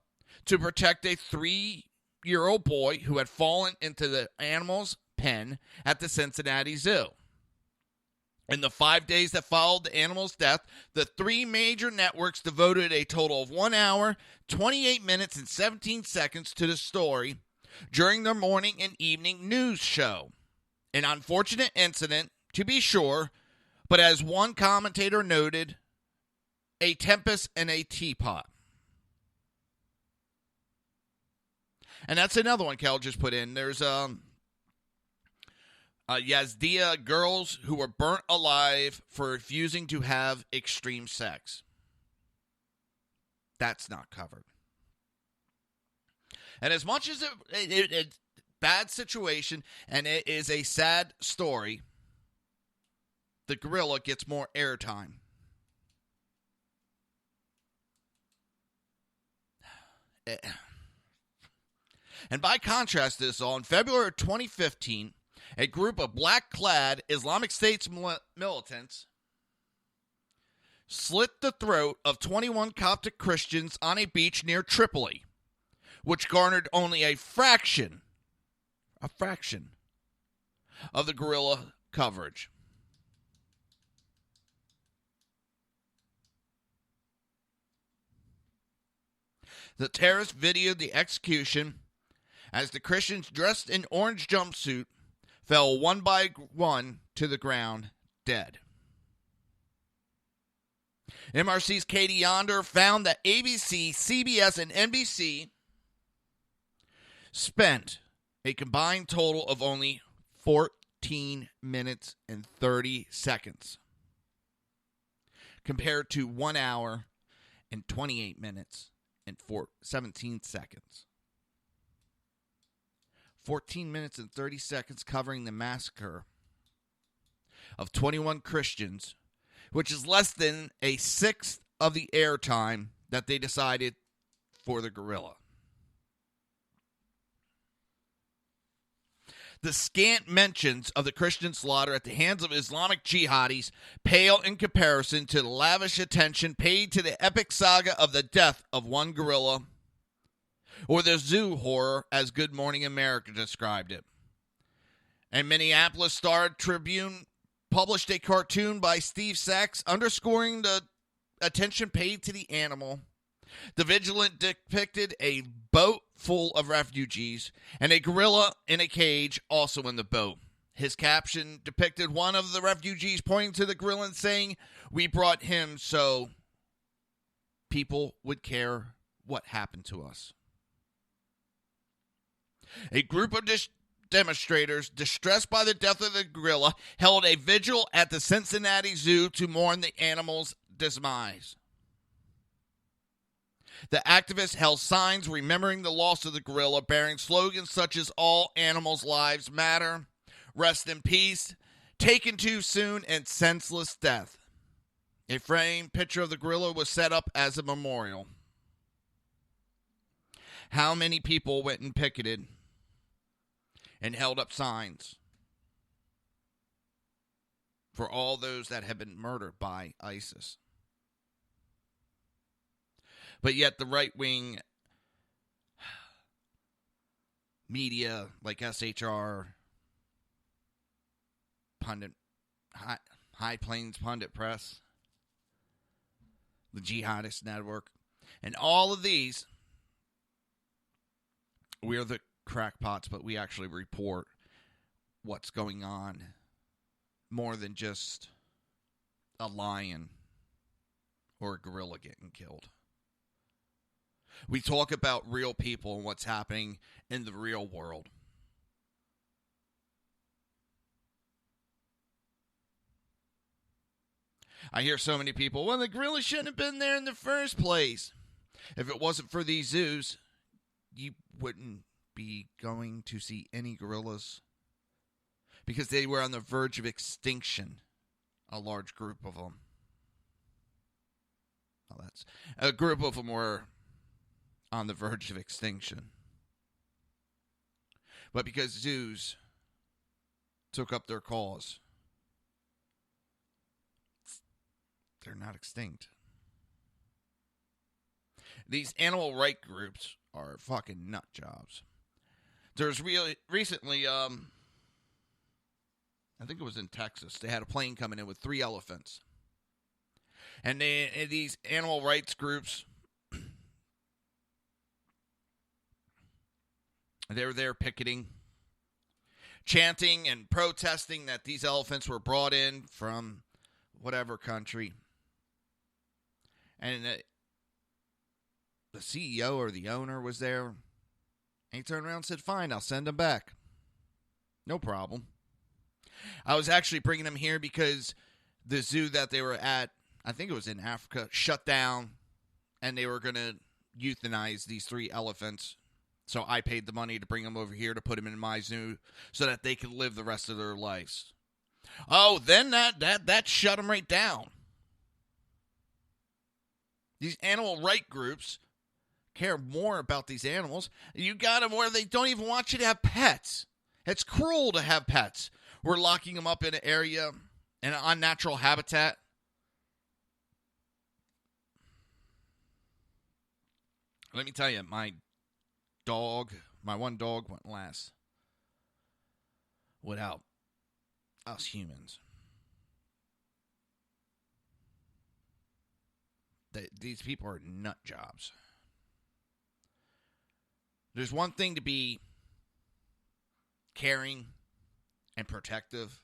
to protect a 3-year-old boy who had fallen into the animal's pen at the Cincinnati Zoo. In the 5 days that followed the animal's death, the 3 major networks devoted a total of 1 hour, 28 minutes, and 17 seconds to the story during their morning and evening news show. An unfortunate incident, to be sure, but as one commentator noted, a tempest in a teapot. And that's another one Cal just put in. There's Yazdiya girls who were burnt alive for refusing to have extreme sex. That's not covered. And as much as it's bad situation and it is a sad story, the gorilla gets more airtime. And by contrast to this all, in February of 2015, a group of black-clad Islamic State militants slit the throat of 21 Coptic Christians on a beach near Tripoli, which garnered only a fraction of the guerrilla coverage. The terrorists videoed the execution as the Christians dressed in orange jumpsuit fell one by one to the ground, dead. MRC's Katie Yonder found that ABC, CBS, and NBC spent a combined total of only 14 minutes and 30 seconds compared to 1 hour and 28 minutes and 17 seconds. 14 minutes and 30 seconds covering the massacre of 21 Christians, which is less than a sixth of the airtime that they decided for the guerrilla. The scant mentions of the Christian slaughter at the hands of Islamic jihadis pale in comparison to the lavish attention paid to the epic saga of the death of one guerrilla, or the zoo horror as Good Morning America described it. And Minneapolis Star-Tribune published a cartoon by Steve Sachs underscoring the attention paid to the animal. The Vigilant depicted a boat full of refugees and a gorilla in a cage also in the boat. His caption depicted one of the refugees pointing to the gorilla and saying, "We brought him so people would care what happened to us." A group of demonstrators, distressed by the death of the gorilla, held a vigil at the Cincinnati Zoo to mourn the animal's demise. The activists held signs remembering the loss of the gorilla, bearing slogans such as "All animals' lives matter," "Rest in peace," "Taken too soon," and "Senseless death." A framed picture of the gorilla was set up as a memorial. How many people went and picketed and held up signs for all those that have been murdered by ISIS? But yet the right-wing media like SHR, Pundit, High Plains Pundit Press, the Jihadist Network, and all of these, we're the crackpots, but we actually report what's going on more than just a lion or a gorilla getting killed. We talk about real people and what's happening in the real world. I hear so many people, well, the gorilla shouldn't have been there in the first place. If it wasn't for these zoos, you wouldn't be going to see any gorillas because they were on the verge of extinction, a large group of them. Well, that's a group of them were on the verge of extinction. But because zoos took up their cause, they're not extinct. These animal rights groups are fucking nut jobs. There's recently, I think it was in Texas, they had a plane coming in with 3 elephants. And these animal rights groups, they were there picketing, chanting and protesting that these elephants were brought in from whatever country. And the CEO or the owner was there. And he turned around and said, "Fine, I'll send them back. No problem." I was actually bringing them here because the zoo that they were at, I think it was in Africa, shut down and they were going to euthanize these 3 elephants. So I paid the money to bring them over here to put them in my zoo so that they could live the rest of their lives. Oh, then that shut them right down. These animal rights groups care more about these animals. You got them where they don't even want you to have pets. It's cruel to have pets. We're locking them up in an area, in an unnatural habitat. Let me tell you, my one dog wouldn't last without us humans. These people are nut jobs. There's one thing to be caring and protective,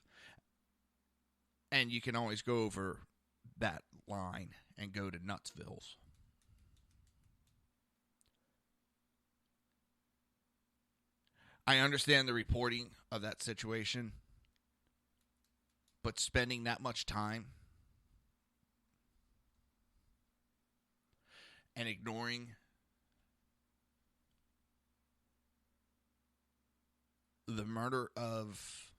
and you can always go over that line and go to Nutsvilles. I understand the reporting of that situation, but spending that much time and ignoring the murder of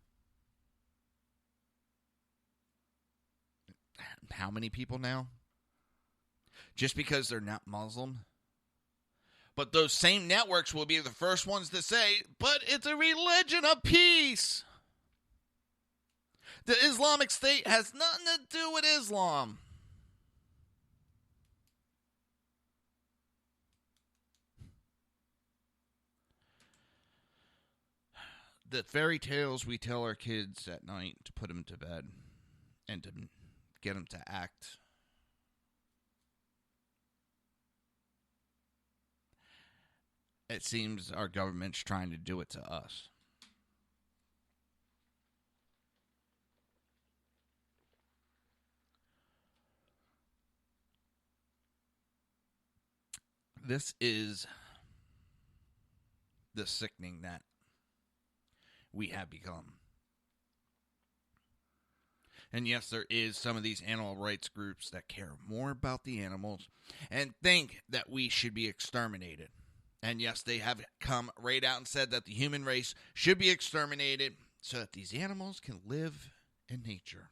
how many people now? Just because they're not Muslim? But those same networks will be the first ones to say, but it's a religion of peace. The Islamic State has nothing to do with Islam. The fairy tales we tell our kids at night to put them to bed and to get them to act. It seems our government's trying to do it to us. This is the sickening that we have become. And yes, there is some of these animal rights groups that care more about the animals and think that we should be exterminated. And yes, they have come right out and said that the human race should be exterminated so that these animals can live in nature.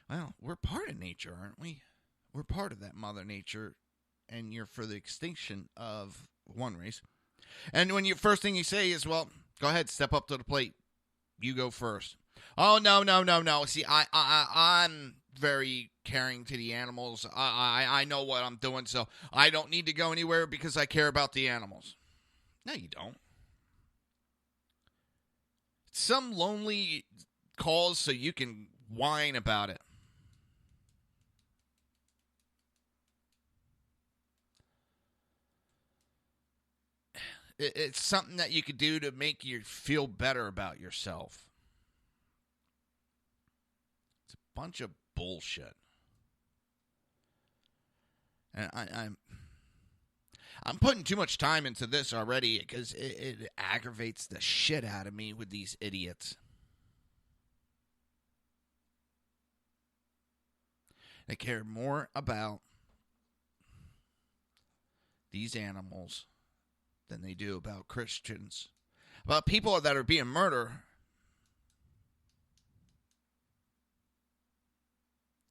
Well, we're part of nature, aren't we? We're part of that Mother Nature, and you're for the extinction of one race. And when you first thing you say is, well, go ahead, step up to the plate. You go first. Oh, no. See, I'm very caring to the animals. I know what I'm doing, so I don't need to go anywhere because I care about the animals. No, you don't. Some lonely cause so you can whine about it. It's something that you could do to make you feel better about yourself. It's a bunch of bullshit. And I'm putting too much time into this already because it aggravates the shit out of me with these idiots. They care more about these animals than they do about Christians, about people that are being murdered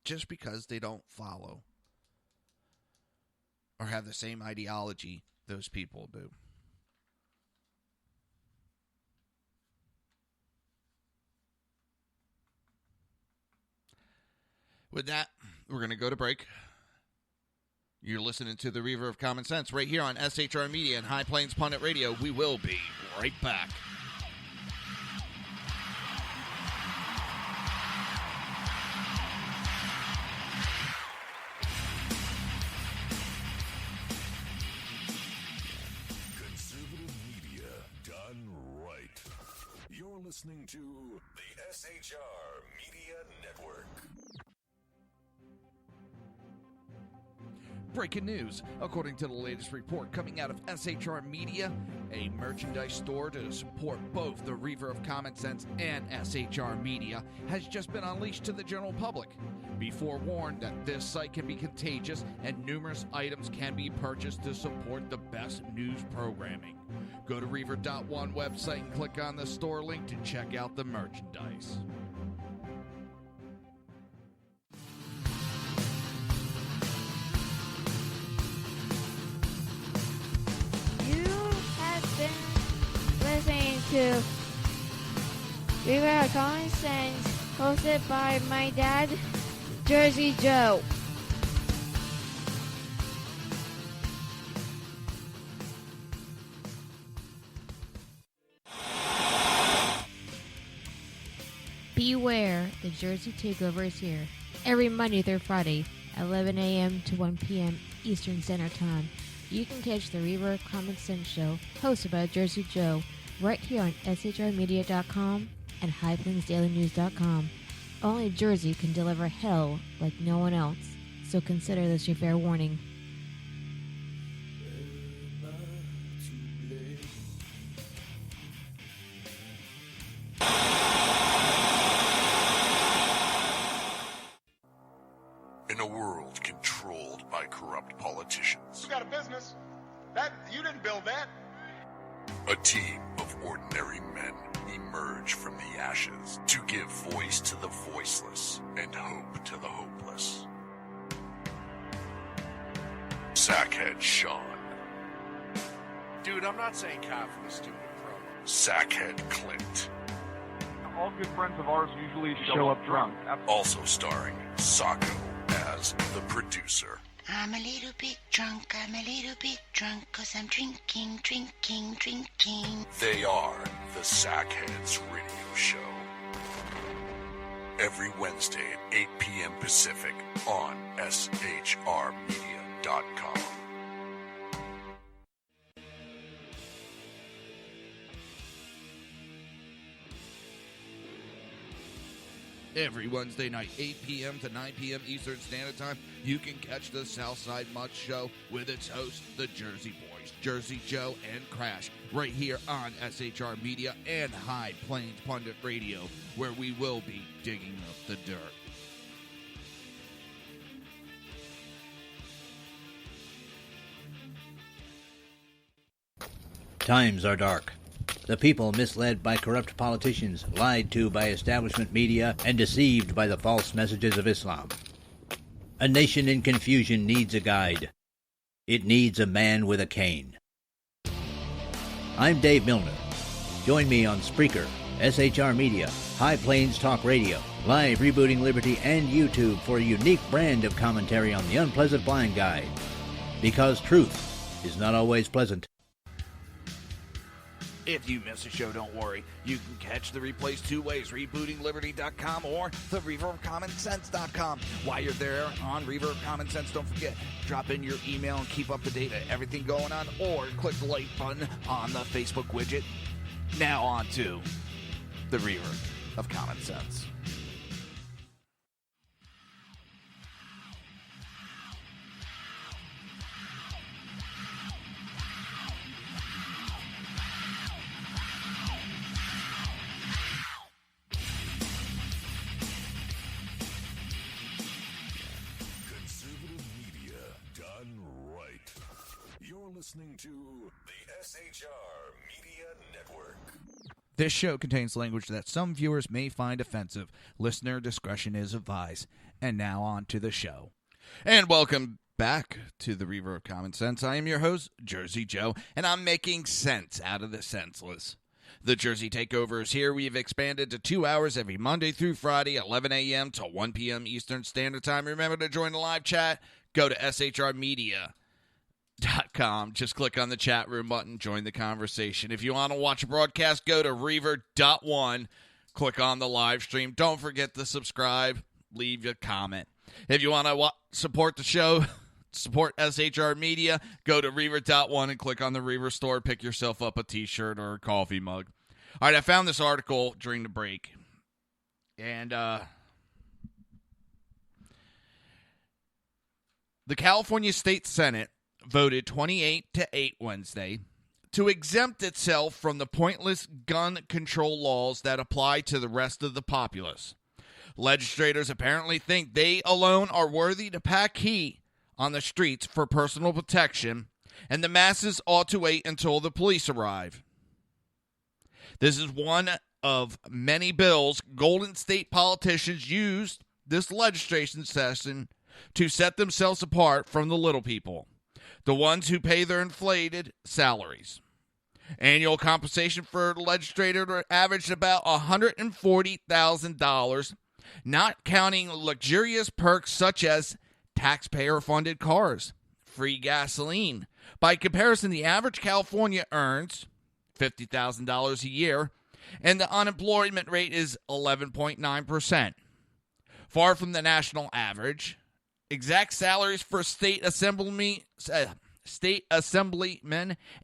just because they don't follow or have the same ideology those people do. With that, we're going to go to break. You're listening to the Reaver of Common Sense right here on SHR Media and High Plains Pundit Radio. We will be right back. Conservative media done right. You're listening to the SHR Media Network. Breaking news. According to the latest report coming out of SHR Media, a merchandise store to support both the Reaver of Common Sense and SHR Media has just been unleashed to the general public. Be forewarned that this site can be contagious and numerous items can be purchased to support the best news programming. Go to Reaver.one website and click on the store link to check out the merchandise. You have been listening to Reaver of Common Sense, hosted by my dad, Jersey Joe. Beware, the Jersey Takeover is here. Every Monday through Friday, 11 a.m. to 1 p.m. Eastern Standard Time. You can catch the Reaver of Common Sense show, hosted by Jersey Joe, right here on shrmedia.com and highplainsdailynews.com. Only Jersey can deliver hell like no one else, so consider this your fair warning. In a world controlled by corrupt politicians, You got a business. That you didn't build that. a team of ordinary men emerge from the ashes to give voice to the voiceless and hope to the hopeless. Sackhead Sean, Dude, I'm not saying cop for the stupid pro. Sackhead Clint, All good friends of ours usually show up drunk. also starring Sacco as the producer. I'm a little bit drunk, I'm a little bit drunk, 'cause I'm drinking, drinking, drinking. They are the Sackheads Radio Show. Every Wednesday at 8 p.m. Pacific on shrmedia.com. Every Wednesday night, 8 p.m. to 9 p.m. Eastern Standard Time, you can catch the Southside Mutt Show with its hosts, the Jersey Boys, Jersey Joe and Crash, right here on SHR Media and High Plains Pundit Radio, where we will be digging up the dirt. Times are dark. The people misled by corrupt politicians, lied to by establishment media, and deceived by the false messages of Islam. A nation in confusion needs a guide. It needs a man with a cane. I'm Dave Milner. Join me on Spreaker, SHR Media, High Plains Talk Radio, Live Rebooting Liberty, and YouTube for a unique brand of commentary on the unpleasant blind guide. Because truth is not always pleasant. If you miss a show, don't worry. You can catch the replays two ways, rebootingliberty.com or the reaverofcommonsense.com. While you're there on Reaver of Common Sense, don't forget, drop in your email and keep up to date on everything going on, or click the like button on the Facebook widget. Now on to the Reaver of Common Sense. Listening to the SHR Media Network. This show contains language that some viewers may find offensive. Listener discretion is advised. And now on to the show. And welcome back to the Reaver of Common Sense. I am your host, Jersey Joe, and I'm making sense out of the senseless. The Jersey Takeover is here. We have expanded to 2 hours every Monday through Friday, 11 a.m. to 1 p.m. Eastern Standard Time. Remember to join the live chat. Go to shrmedia.com. Just click on the chat room button, join the conversation. If you want to watch a broadcast, go to Reaver.one, click on the live stream. Don't forget to subscribe, leave a comment. If you want to support the show, support SHR Media, go to Reaver.one and click on the Reaver store. Pick yourself up a t-shirt or a coffee mug. All right, I found this article during the break. And the California State Senate voted 28-8 Wednesday to exempt itself from the pointless gun control laws that apply to the rest of the populace. Legislators apparently think they alone are worthy to pack heat on the streets for personal protection, and the masses ought to wait until the police arrive. This is one of many bills Golden State politicians used this legislation session to set themselves apart from the little people, the ones who pay their inflated salaries. Annual compensation for the legislator averaged about $140,000, not counting luxurious perks such as taxpayer-funded cars, free gasoline. By comparison, the average California earns $50,000 a year, and the unemployment rate is 11.9%. Far from the national average. Exact salaries for state assemblymen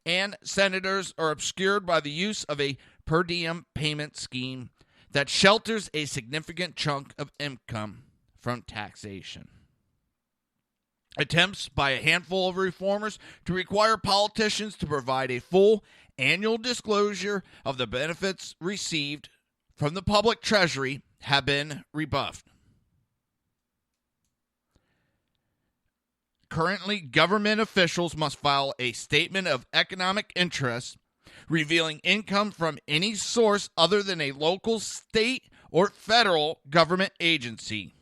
and senators are obscured by the use of a per diem payment scheme that shelters a significant chunk of income from taxation. Attempts by a handful of reformers to require politicians to provide a full annual disclosure of the benefits received from the public treasury have been rebuffed. Currently, government officials must file a statement of economic interest revealing income from any source other than a local, state, or federal government agency.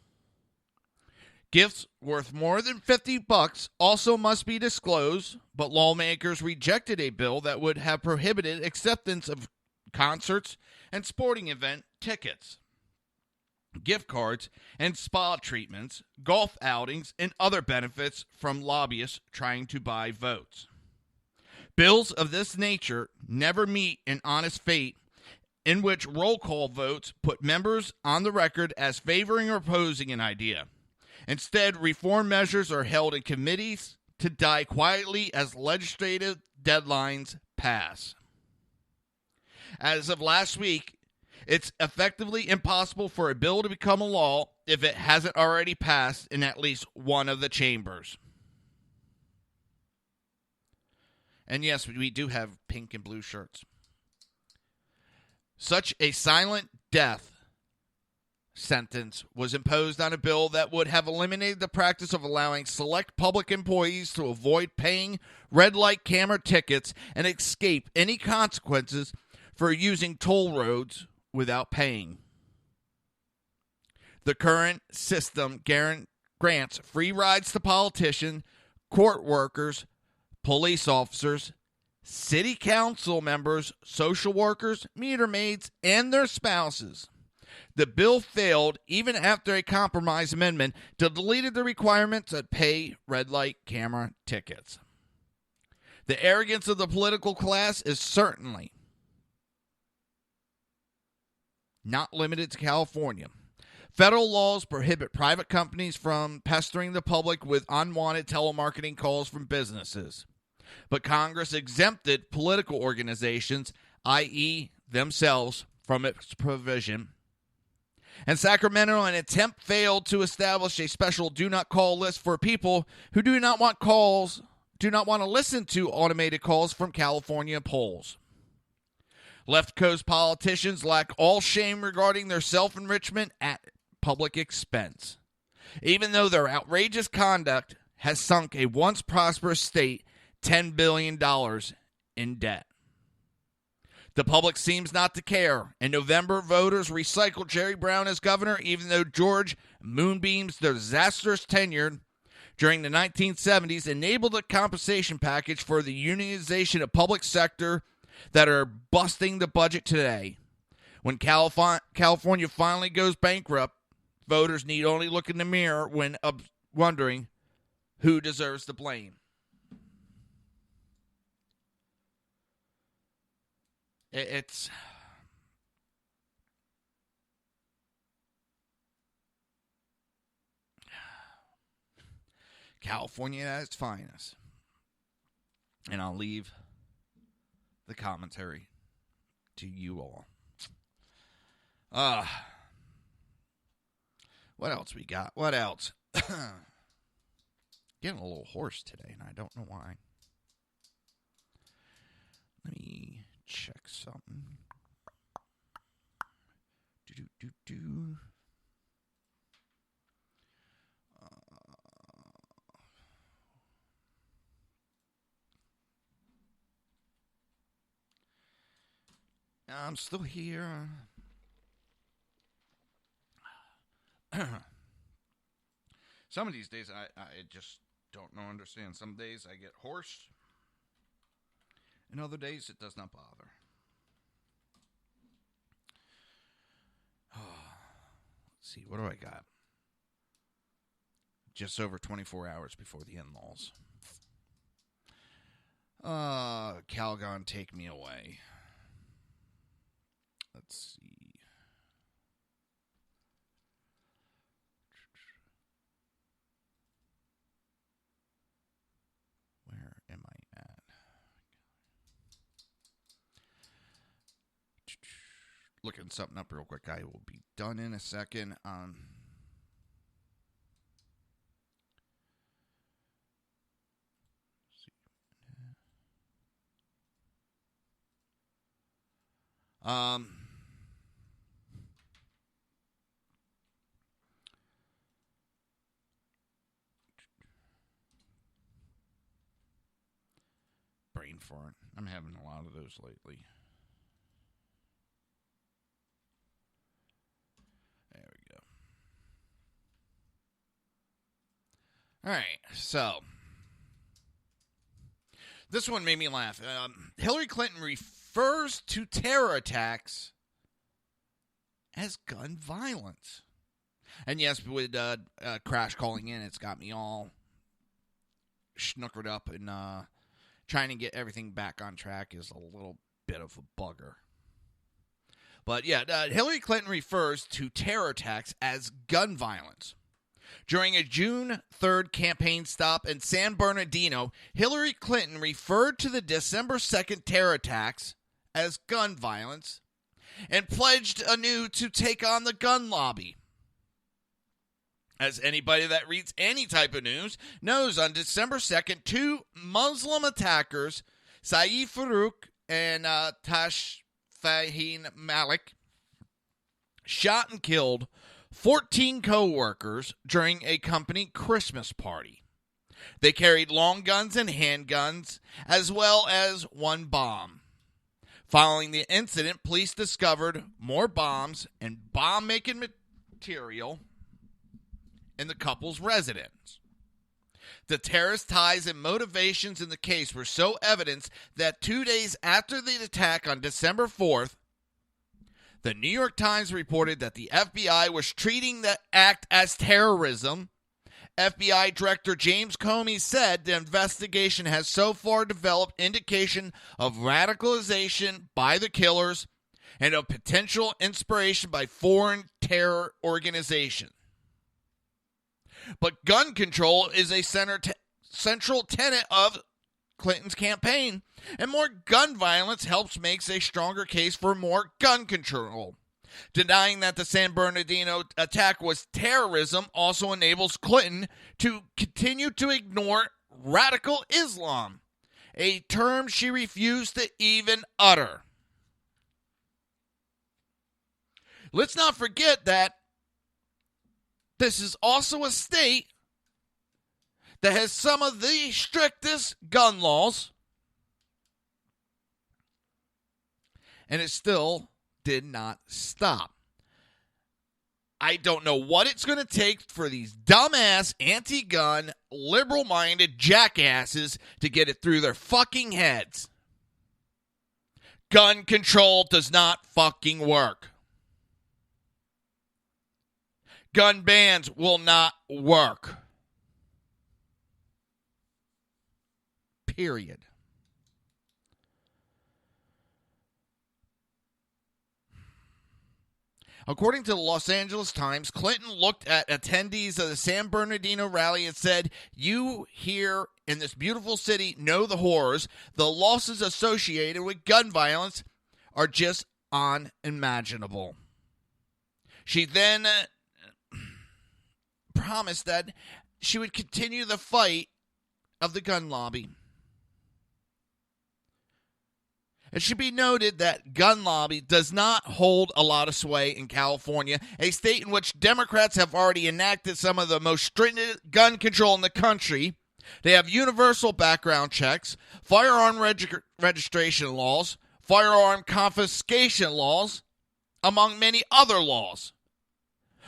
Gifts worth more than $50 also must be disclosed, but lawmakers rejected a bill that would have prohibited acceptance of concerts and sporting event tickets, gift cards and spa treatments, golf outings, and other benefits from lobbyists trying to buy votes. Bills of this nature never meet an honest fate in which roll call votes put members on the record as favoring or opposing an idea. Instead, reform measures are held in committees to die quietly as legislative deadlines pass. As of last week, it's effectively impossible for a bill to become a law if it hasn't already passed in at least one of the chambers. And yes, we do have pink and blue shirts. Such a silent death sentence was imposed on a bill that would have eliminated the practice of allowing select public employees to avoid paying red light camera tickets and escape any consequences for using toll roads without paying. The current system grants free rides to politicians, court workers, police officers, city council members, social workers, meter maids, and their spouses. The bill failed even after a compromise amendment deleted the requirement to pay red light camera tickets. The arrogance of the political class is certainly not limited to California. Federal laws prohibit private companies from pestering the public with unwanted telemarketing calls from businesses. But Congress exempted political organizations, i.e. themselves, from its provision. And Sacramento, in an attempt, failed to establish a special do not call list for people who do not want to listen to automated calls from California polls. Left coast politicians lack all shame regarding their self-enrichment at public expense, even though their outrageous conduct has sunk a once prosperous state $10 billion in debt. The public seems not to care. In November, voters recycled Jerry Brown as governor, even though George Moonbeam's disastrous tenure during the 1970s enabled a compensation package for the unionization of public sector that are busting the budget today. When California finally goes bankrupt, voters need only look in the mirror when wondering who deserves the blame. It's California at its finest. And I'll leave the commentary to you all. What else we got? What else? Getting a little hoarse today, and I don't know why. Let me check something. I'm still here. Some of these days I just don't understand. Some days I get hoarse, and other days it does not bother. Let's see, what do I got? Just over 24 hours before the in-laws. Calgon, take me away. Let's see. Where am I at? Looking something up real quick. I will be done in a second. Brain fart. I'm having a lot of those lately. There we go. All right, so this one made me laugh. Hillary Clinton refers to terror attacks as gun violence. And yes, with Crash calling in, it's got me all snookered up, and trying to get everything back on track is a little bit of a bugger. But yeah, Hillary Clinton refers to terror attacks as gun violence. During a June 3rd campaign stop in San Bernardino, Hillary Clinton referred to the December 2nd terror attacks as gun violence and pledged anew to take on the gun lobby. As anybody that reads any type of news knows, on December 2nd, two Muslim attackers, Saeed Farouk and Tash Fahim Malik, shot and killed 14 co-workers during a company Christmas party. They carried long guns and handguns, as well as one bomb. Following the incident, police discovered more bombs and bomb-making material in the couple's residence. The terrorist ties and motivations in the case were so evident that 2 days after the attack on December 4th, the New York Times reported that the FBI was treating the act as terrorism. FBI Director James Comey said the investigation has so far developed indication of radicalization by the killers and of potential inspiration by foreign terror organizations. But gun control is a central tenet of Clinton's campaign, and more gun violence helps makes a stronger case for more gun control. Denying that the San Bernardino attack was terrorism also enables Clinton to continue to ignore radical Islam, a term she refused to even utter. Let's not forget that this is also a state that has some of the strictest gun laws, and it still did not stop. I don't know what it's going to take for these dumbass, anti-gun, liberal-minded jackasses to get it through their fucking heads. Gun control does not fucking work. Gun bans will not work. Period. According to the Los Angeles Times, Clinton looked at attendees of the San Bernardino rally and said, "You here in this beautiful city know the horrors. The losses associated with gun violence are just unimaginable." She then promised that she would continue the fight of the gun lobby. It should be noted that gun lobby does not hold a lot of sway in California, a state in which Democrats have already enacted some of the most stringent gun control in the country. They have universal background checks, firearm registration laws, firearm confiscation laws, among many other laws.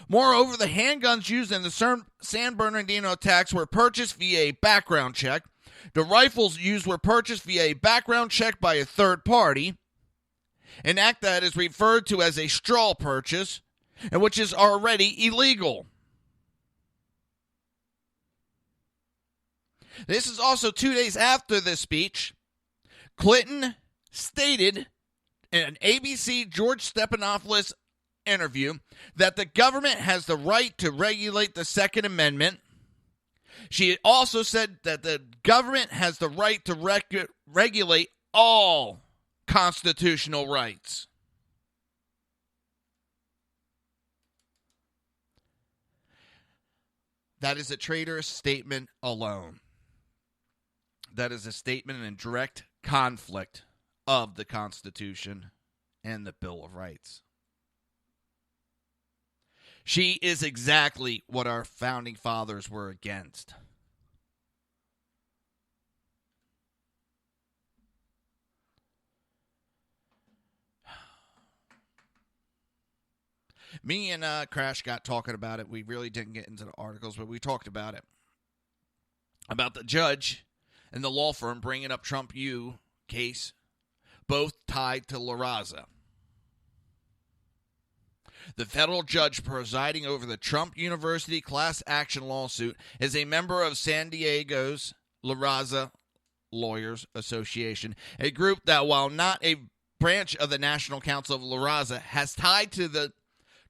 Moreover, the handguns used in the San Bernardino attacks were purchased via a background check. The rifles used were purchased via a background check by a third party, an act that is referred to as a straw purchase, and which is already illegal. This is also 2 days after this speech. Clinton stated in an ABC George Stephanopoulos interview that the government has the right to regulate the Second Amendment. She also said that the government has the right to regulate all constitutional rights. That is a traitorous statement alone. That is a statement in direct conflict of the Constitution and the Bill of Rights. She is exactly what our founding fathers were against. Me and Crash got talking about it. We really didn't get into the articles, but we talked about it. About the judge and the law firm bringing up Trump U case, both tied to La Raza. The federal judge presiding over the Trump University class action lawsuit is a member of San Diego's La Raza Lawyers Association, a group that, while not a branch of the National Council of La Raza, has tied to the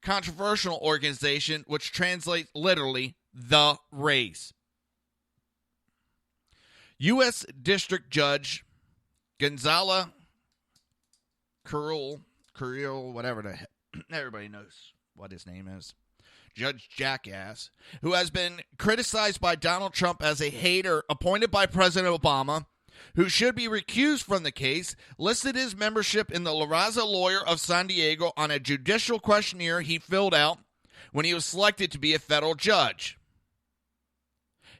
controversial organization, which translates literally the race. U.S. District Judge Gonzalo Carrillo, whatever the heck, everybody knows what his name is, Judge Jackass, who has been criticized by Donald Trump as a hater appointed by President Obama, who should be recused from the case, listed his membership in the La Raza Lawyer of San Diego on a judicial questionnaire he filled out when he was selected to be a federal judge.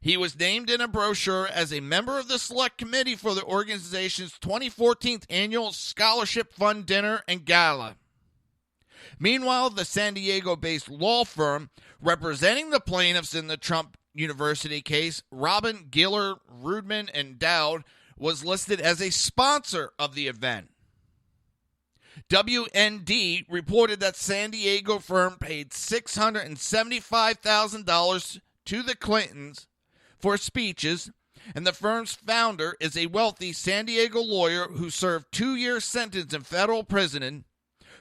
He was named in a brochure as a member of the select committee for the organization's 2014 annual Scholarship Fund dinner and gala. Meanwhile, the San Diego-based law firm representing the plaintiffs in the Trump University case, Robin, Giller, Rudman, and Dowd, was listed as a sponsor of the event. WND reported that San Diego firm paid $675,000 to the Clintons for speeches, and the firm's founder is a wealthy San Diego lawyer who served 2-year sentence in federal prison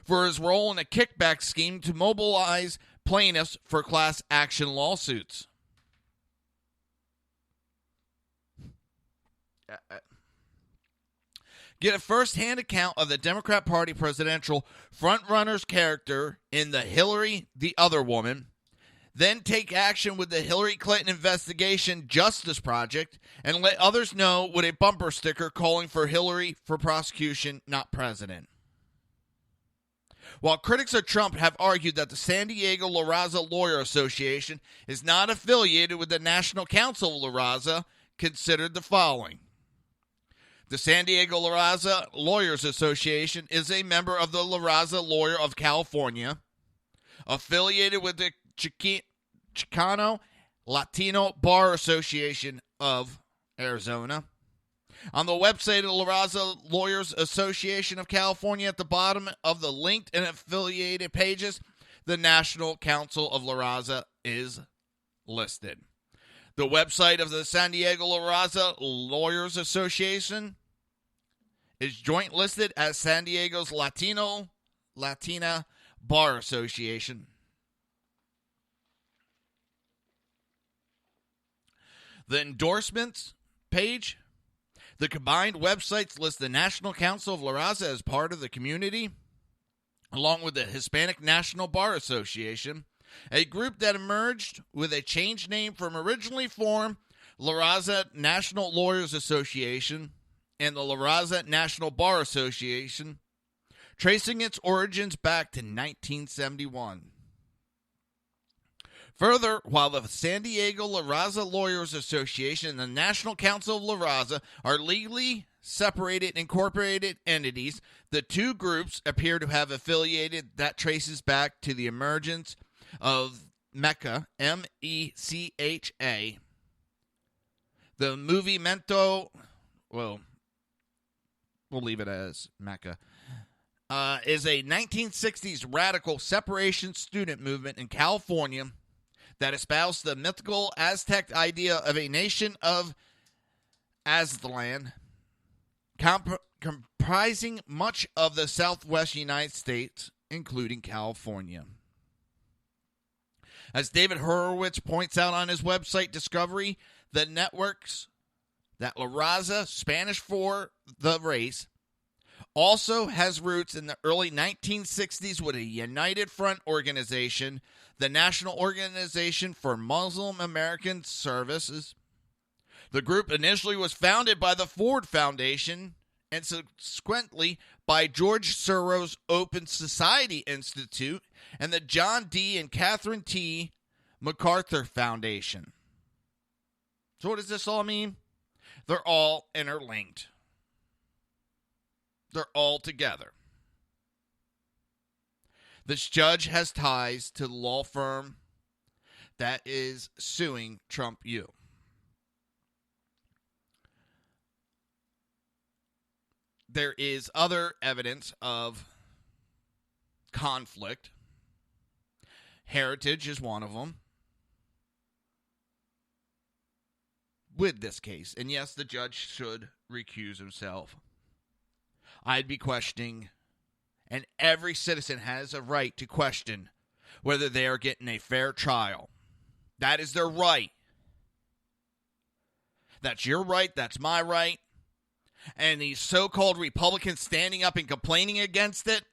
for his role in a kickback scheme to mobilize plaintiffs for class action lawsuits. Get a first-hand account of the Democrat Party presidential frontrunner's character in the Hillary the Other Woman, then take action with the Hillary Clinton Investigation Justice Project, and let others know with a bumper sticker calling for Hillary for prosecution, not president. While critics of Trump have argued that the San Diego La Raza Lawyer Association is not affiliated with the National Council of La Raza, considered the following. The San Diego La Raza Lawyers Association is a member of the La Raza Lawyer of California, affiliated with the Chicano Latino Bar Association of Arizona. On the website of the La Raza Lawyers Association of California, at the bottom of the linked and affiliated pages, the National Council of La Raza is listed. The website of the San Diego La Raza Lawyers Association is joint listed as San Diego's Latina Bar Association. The endorsements page. The combined websites list the National Council of La Raza as part of the community, along with the Hispanic National Bar Association, a group that emerged with a changed name from originally formed La Raza National Lawyers Association and the La Raza National Bar Association, tracing its origins back to 1971. Further, while the San Diego La Raza Lawyers Association and the National Council of La Raza are legally separated incorporated entities, the two groups appear to have affiliated that traces back to the emergence of Mecha, M-E-C-H-A. The movimento, well, we'll leave it as Mecha, is a 1960s radical separation student movement in California that espoused the mythical Aztec idea of a nation of Aztlan, comprising much of the southwest United States, including California. As David Horowitz points out on his website Discovery, the networks that La Raza, Spanish for the race, also has roots in the early 1960s with a United Front organization, the National Organization for Muslim American Services. The group initially was founded by the Ford Foundation and subsequently by George Soros Open Society Institute and the John D. and Catherine T. MacArthur Foundation. So what does this all mean? They're all interlinked. They're all together. This judge has ties to the law firm that is suing Trump U. There is other evidence of conflict. Heritage is one of them with this case. And yes, the judge should recuse himself. I'd be questioning, and every citizen has a right to question whether they are getting a fair trial. That is their right. That's your right. That's my right. And these so-called Republicans standing up and complaining against it,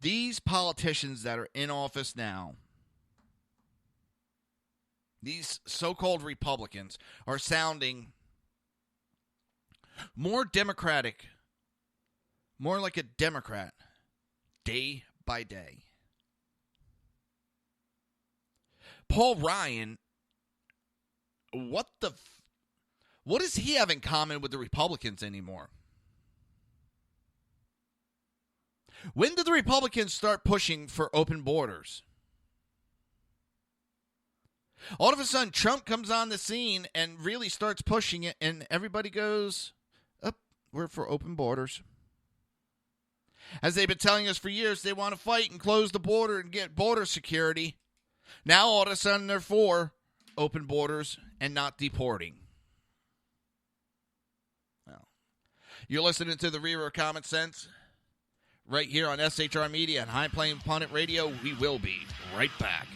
these politicians that are in office now, these so-called Republicans, are sounding more democratic, more like a Democrat, day by day. Paul Ryan, what does he have in common with the Republicans anymore? When did the Republicans start pushing for open borders? All of a sudden, Trump comes on the scene and really starts pushing it, and everybody goes, oh, we're for open borders. As they've been telling us for years, they want to fight and close the border and get border security. Now, all of a sudden, they're for open borders and not deporting. Well, you're listening to the Reaver of Common Sense right here on SHR Media and High Plains Pundit Radio. We will be right back.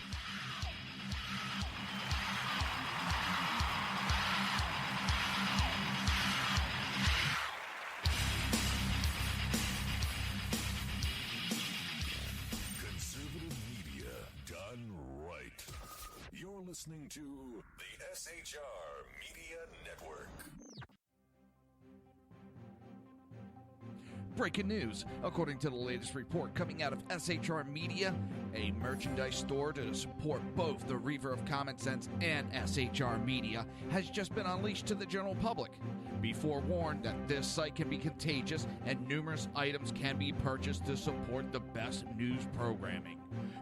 Listening to the SHR Media Network. Breaking news. According to the latest report coming out of SHR Media, a merchandise store to support both the Reaver of Common Sense and SHR Media has just been unleashed to the general public. Be forewarned that this site can be contagious and numerous items can be purchased to support the best news programming.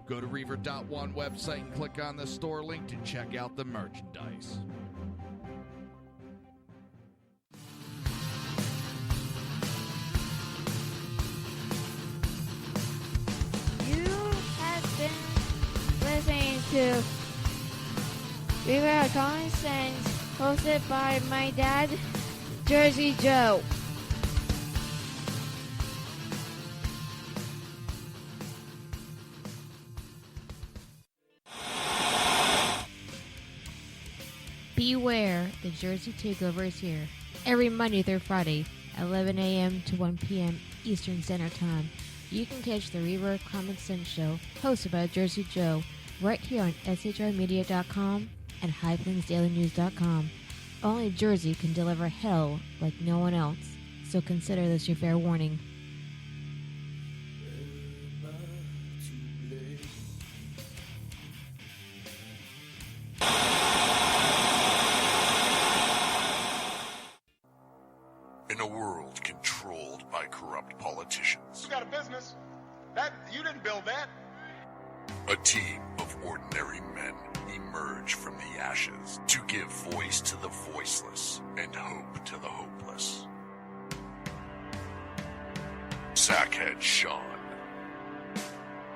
Go to Reaver.one website and click on the store link to check out the merchandise. You have been listening to Reaver of Common Sense, hosted by my dad, Jersey Joe. Beware, the Jersey Takeover is here. Every Monday through Friday, 11 a.m. to 1 p.m. Eastern Standard Time. You can catch the Reaver of Common Sense show, hosted by Jersey Joe, right here on shrmedia.com and highplainsdailynews.com. Only Jersey can deliver hell like no one else, so consider this your fair warning. In a world controlled by corrupt politicians, You got a business. You didn't build that. a team of ordinary men emerge from the ashes to give voice to the voiceless and hope to the hopeless. Sackhead Sean,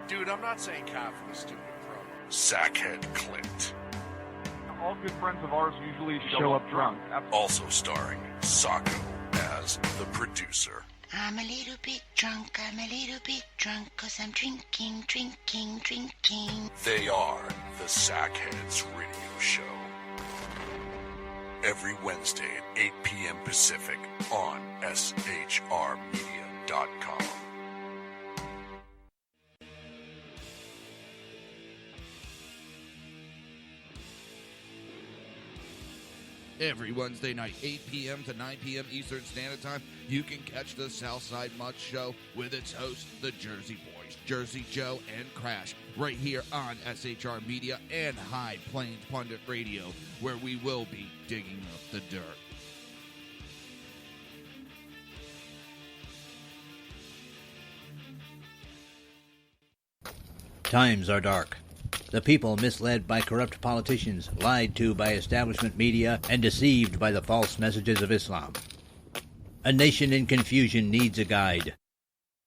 Dude, I'm not saying coffee is stupid, bro. Sackhead Clint, All good friends of ours usually show up drunk. also starring Sacco as the producer. I'm a little bit drunk, I'm a little bit drunk, 'cause I'm drinking, drinking, drinking. They are the Sackheads Radio Show. Every Wednesday at 8 p.m. Pacific on shrmedia.com. Every Wednesday night, 8 p.m. to 9 p.m. Eastern Standard Time, you can catch the Southside Much Show with its hosts, the Jersey Boys, Jersey Joe and Crash, right here on SHR Media and High Plains Pundit Radio, where we will be digging up the dirt. Times are dark. The people misled by corrupt politicians, lied to by establishment media, and deceived by the false messages of Islam. A nation in confusion needs a guide.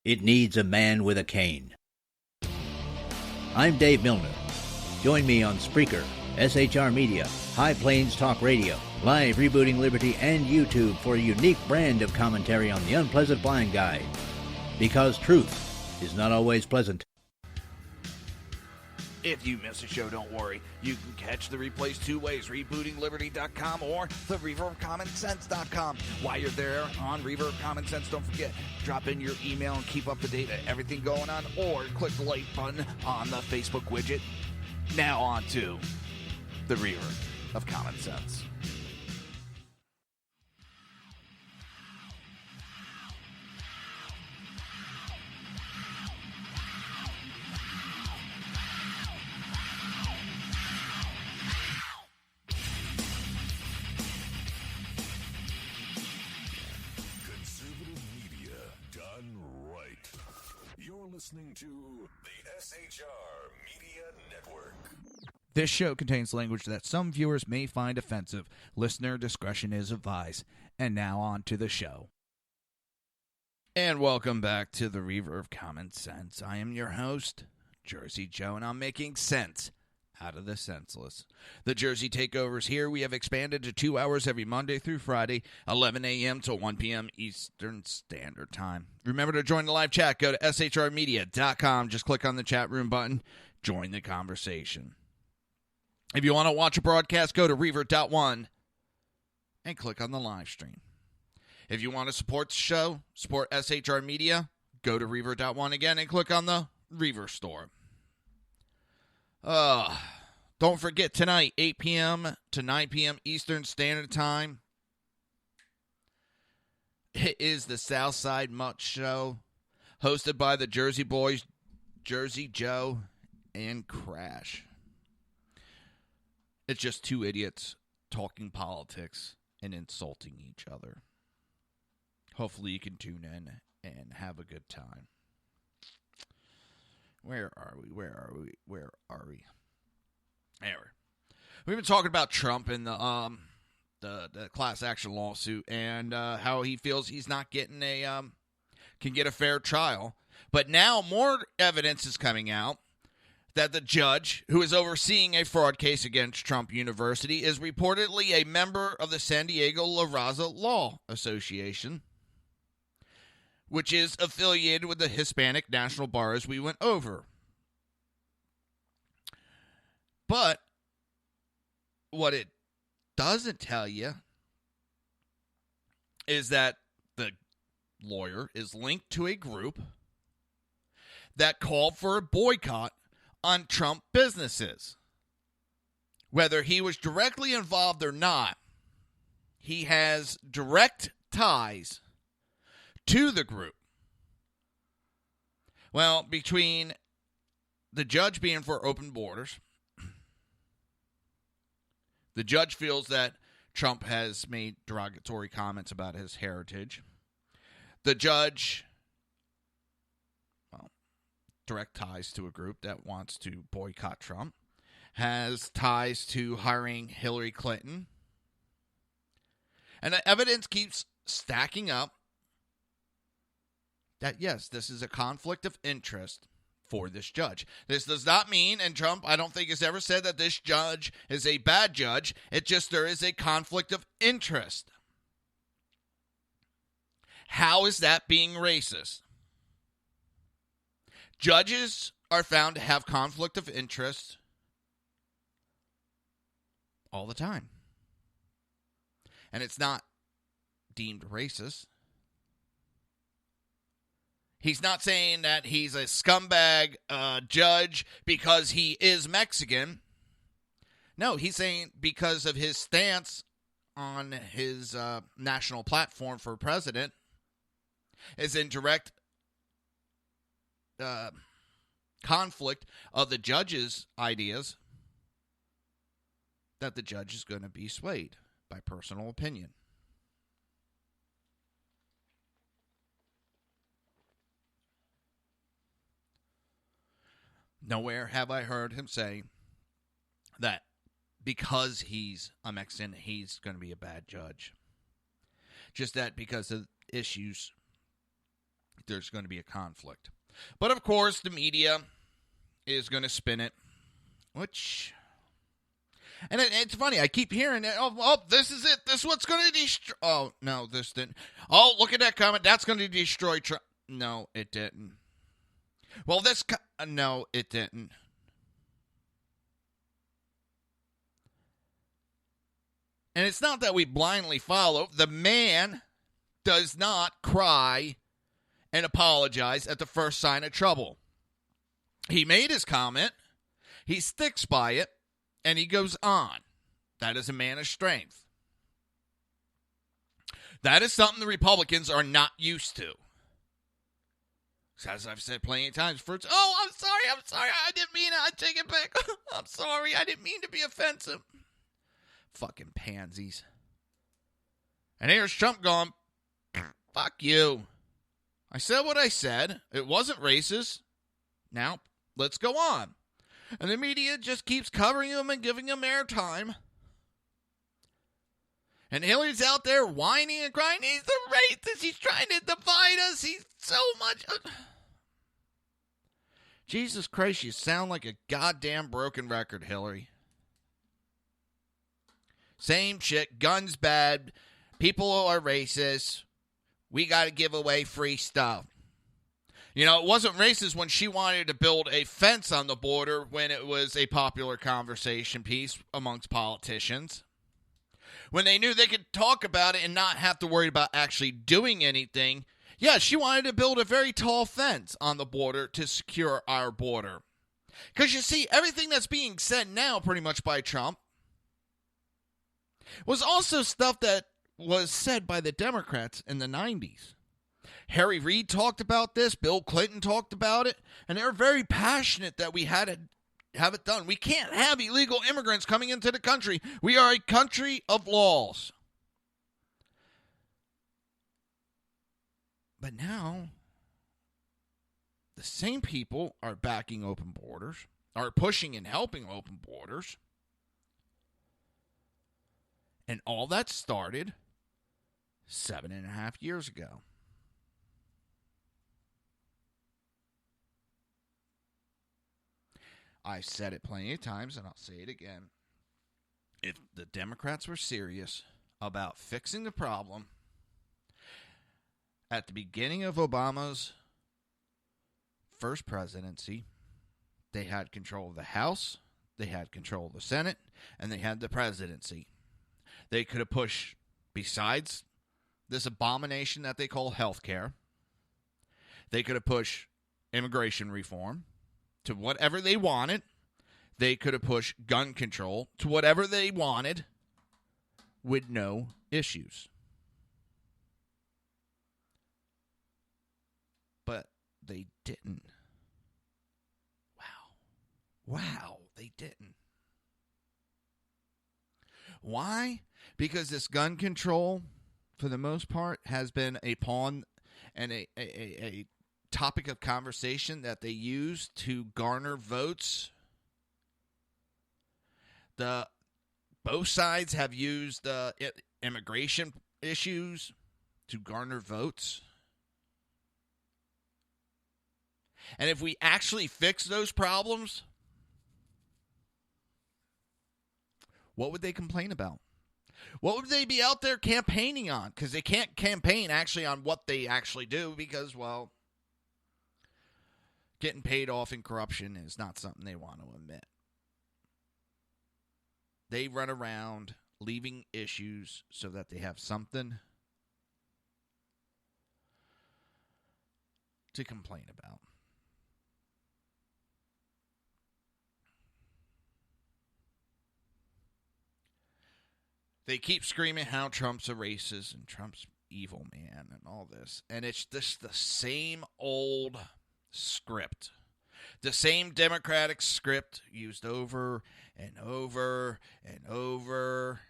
It needs a man with a cane. I'm Dave Milner. Join me on Spreaker, SHR Media, High Plains Talk Radio, Live Rebooting Liberty, and YouTube for a unique brand of commentary on the unpleasant blind guide. Because truth is not always pleasant. If you miss a show, don't worry. You can catch the replays two ways, rebootingliberty.com or the Reaver of Common Sense.com. While you're there on Reaver of Common Sense, don't forget, drop in your email and keep up to date on everything going on, or click the like button on the Facebook widget. Now on to the Reaver of Common Sense. Listening to the SHR Media Network. This show contains language that some viewers may find offensive. Listener discretion is advised. And now on to the show. And welcome back to the Reaver of Common Sense. I am your host, Jersey Joe, and I'm making sense out of the senseless. The Jersey Takeover's here. We have expanded to 2 hours every Monday through Friday, 11 a.m. to 1 p.m. Eastern Standard Time. Remember to join the live chat. Go to shrmedia.com. Just click on the chat room button. Join the conversation. If you want to watch a broadcast, go to Reaver.one and click on the live stream. If you want to support the show, support SHR Media, go to Reaver.one again and click on the Reaver store. Don't forget tonight, 8 p.m. to 9 p.m. Eastern Standard Time. It is the Southside Much Show, hosted by the Jersey Boys, Jersey Joe, and Crash. It's just two idiots talking politics and insulting each other. Hopefully you can tune in and have a good time. Where are we? Anyway, we've been talking about Trump and the class action lawsuit and how he feels he's not getting can get a fair trial. But now more evidence is coming out that the judge who is overseeing a fraud case against Trump University is reportedly a member of the San Diego La Raza Law Association, which is affiliated with the Hispanic National Bar, as we went over. But what it doesn't tell you is that the lawyer is linked to a group that called for a boycott on Trump businesses. Whether he was directly involved or not, he has direct ties to the group. Well, between the judge being for open borders, the judge feels that Trump has made derogatory comments about his heritage. The judge, direct ties to a group that wants to boycott Trump, has ties to hiring Hillary Clinton. And the evidence keeps stacking up that, yes, this is a conflict of interest for this judge. This does not mean, and Trump, I don't think, has ever said that this judge is a bad judge. It just, there is a conflict of interest. How is that being racist? Judges are found to have conflict of interest all the time. And it's not deemed racist. He's not saying that he's a scumbag judge because he is Mexican. No, he's saying because of his stance on his national platform for president is in direct conflict of the judge's ideas, that the judge is going to be swayed by personal opinion. Nowhere have I heard him say that because he's a Mexican, he's going to be a bad judge. Just that because of issues, there's going to be a conflict. But of course, the media is going to spin it, which... And it's funny, I keep hearing it. Oh, this is it. This is what's going to destroy... Oh, no, this didn't. Oh, look at that comment. That's going to destroy Trump. No, it didn't. Well, this... No, it didn't. And it's not that we blindly follow. The man does not cry and apologize at the first sign of trouble. He made his comment. He sticks by it. And he goes on. That is a man of strength. That is something the Republicans are not used to. As I've said plenty of times, I'm sorry, I didn't mean it, I take it back. I'm sorry, I didn't mean to be offensive. Fucking pansies. And here's Trump going, fuck you. I said what I said. It wasn't racist. Now, let's go on. And the media just keeps covering him and giving him airtime. And Hillary's out there whining and crying. He's a racist. He's trying to divide us. He's so much... Jesus Christ, you sound like a goddamn broken record, Hillary. Same shit. Guns bad. People are racist. We got to give away free stuff. You know, it wasn't racist when she wanted to build a fence on the border when it was a popular conversation piece amongst politicians. When they knew they could talk about it and not have to worry about actually doing anything. Yeah, she wanted to build a very tall fence on the border to secure our border. Because you see, everything that's being said now pretty much by Trump was also stuff that was said by the Democrats in the 90s. Harry Reid talked about this. Bill Clinton talked about it. And they were very passionate that we had to have it done. We can't have illegal immigrants coming into the country. We are a country of laws. But now, the same people are backing open borders, are pushing and helping open borders. And all that started 7.5 years ago. I've said it plenty of times, and I'll say it again. If the Democrats were serious about fixing the problem, at the beginning of Obama's first presidency, they had control of the House, they had control of the Senate, and they had the presidency. They could have pushed, besides this abomination that they call health care, they could have pushed immigration reform to whatever they wanted. They could have pushed gun control to whatever they wanted with no issues. But they didn't. Wow, they didn't. Why? Because this gun control, for the most part, has been a pawn and a topic of conversation that they use to garner votes. Both sides have used immigration issues to garner votes. And if we actually fix those problems, what would they complain about? What would they be out there campaigning on? Because they can't campaign actually on what they actually do because, well, getting paid off in corruption is not something they want to admit. They run around leaving issues so that they have something to complain about. They keep screaming how Trump's a racist and Trump's evil man and all this. And it's just the same old script. The same Democratic script used over and over and over.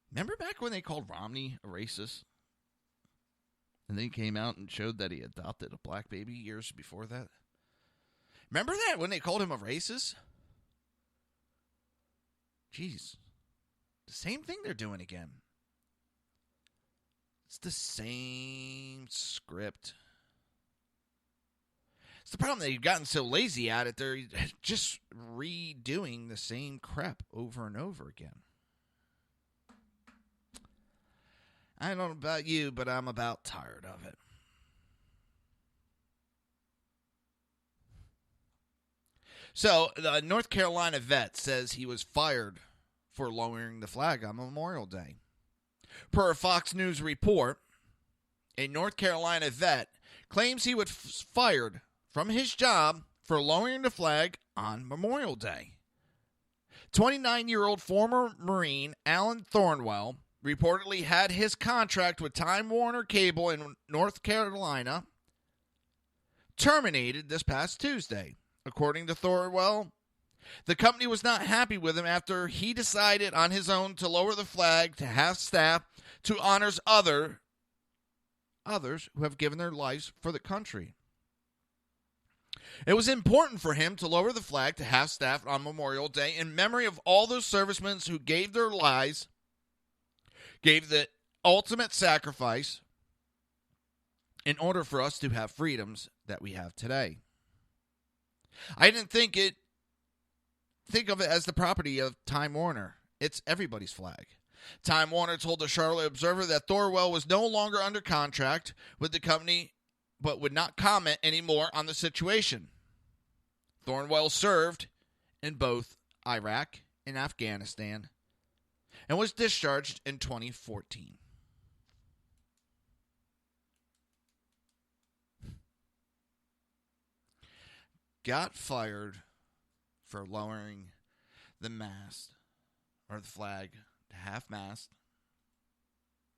Remember back when they called Romney a racist? And then he came out and showed that he adopted a black baby years before that? Remember that when they called him a racist? Jeez. The same thing they're doing again. It's the same script. It's the problem. They've gotten so lazy at it, they're just redoing the same crap over and over again. I don't know about you, but I'm about tired of it. So, the North Carolina vet says he was fired for lowering the flag on Memorial Day. Per a Fox News report, a North Carolina vet claims he was fired from his job for lowering the flag on Memorial Day. 29-year-old former Marine Alan Thornwell reportedly had his contract with Time Warner Cable in North Carolina terminated this past Tuesday. According to Thornwell, the company was not happy with him after he decided on his own to lower the flag to half staff to honor others who have given their lives for the country. It was important for him to lower the flag to half staff on Memorial Day in memory of all those servicemen who gave their lives, gave the ultimate sacrifice in order for us to have freedoms that we have today. I didn't think of it as the property of Time Warner. It's everybody's flag. Time Warner told the Charlotte Observer that Thorwell was no longer under contract with the company, but would not comment anymore on the situation. Thornwell served in both Iraq and Afghanistan and was discharged in 2014. Got fired for lowering the mast or the flag to half mast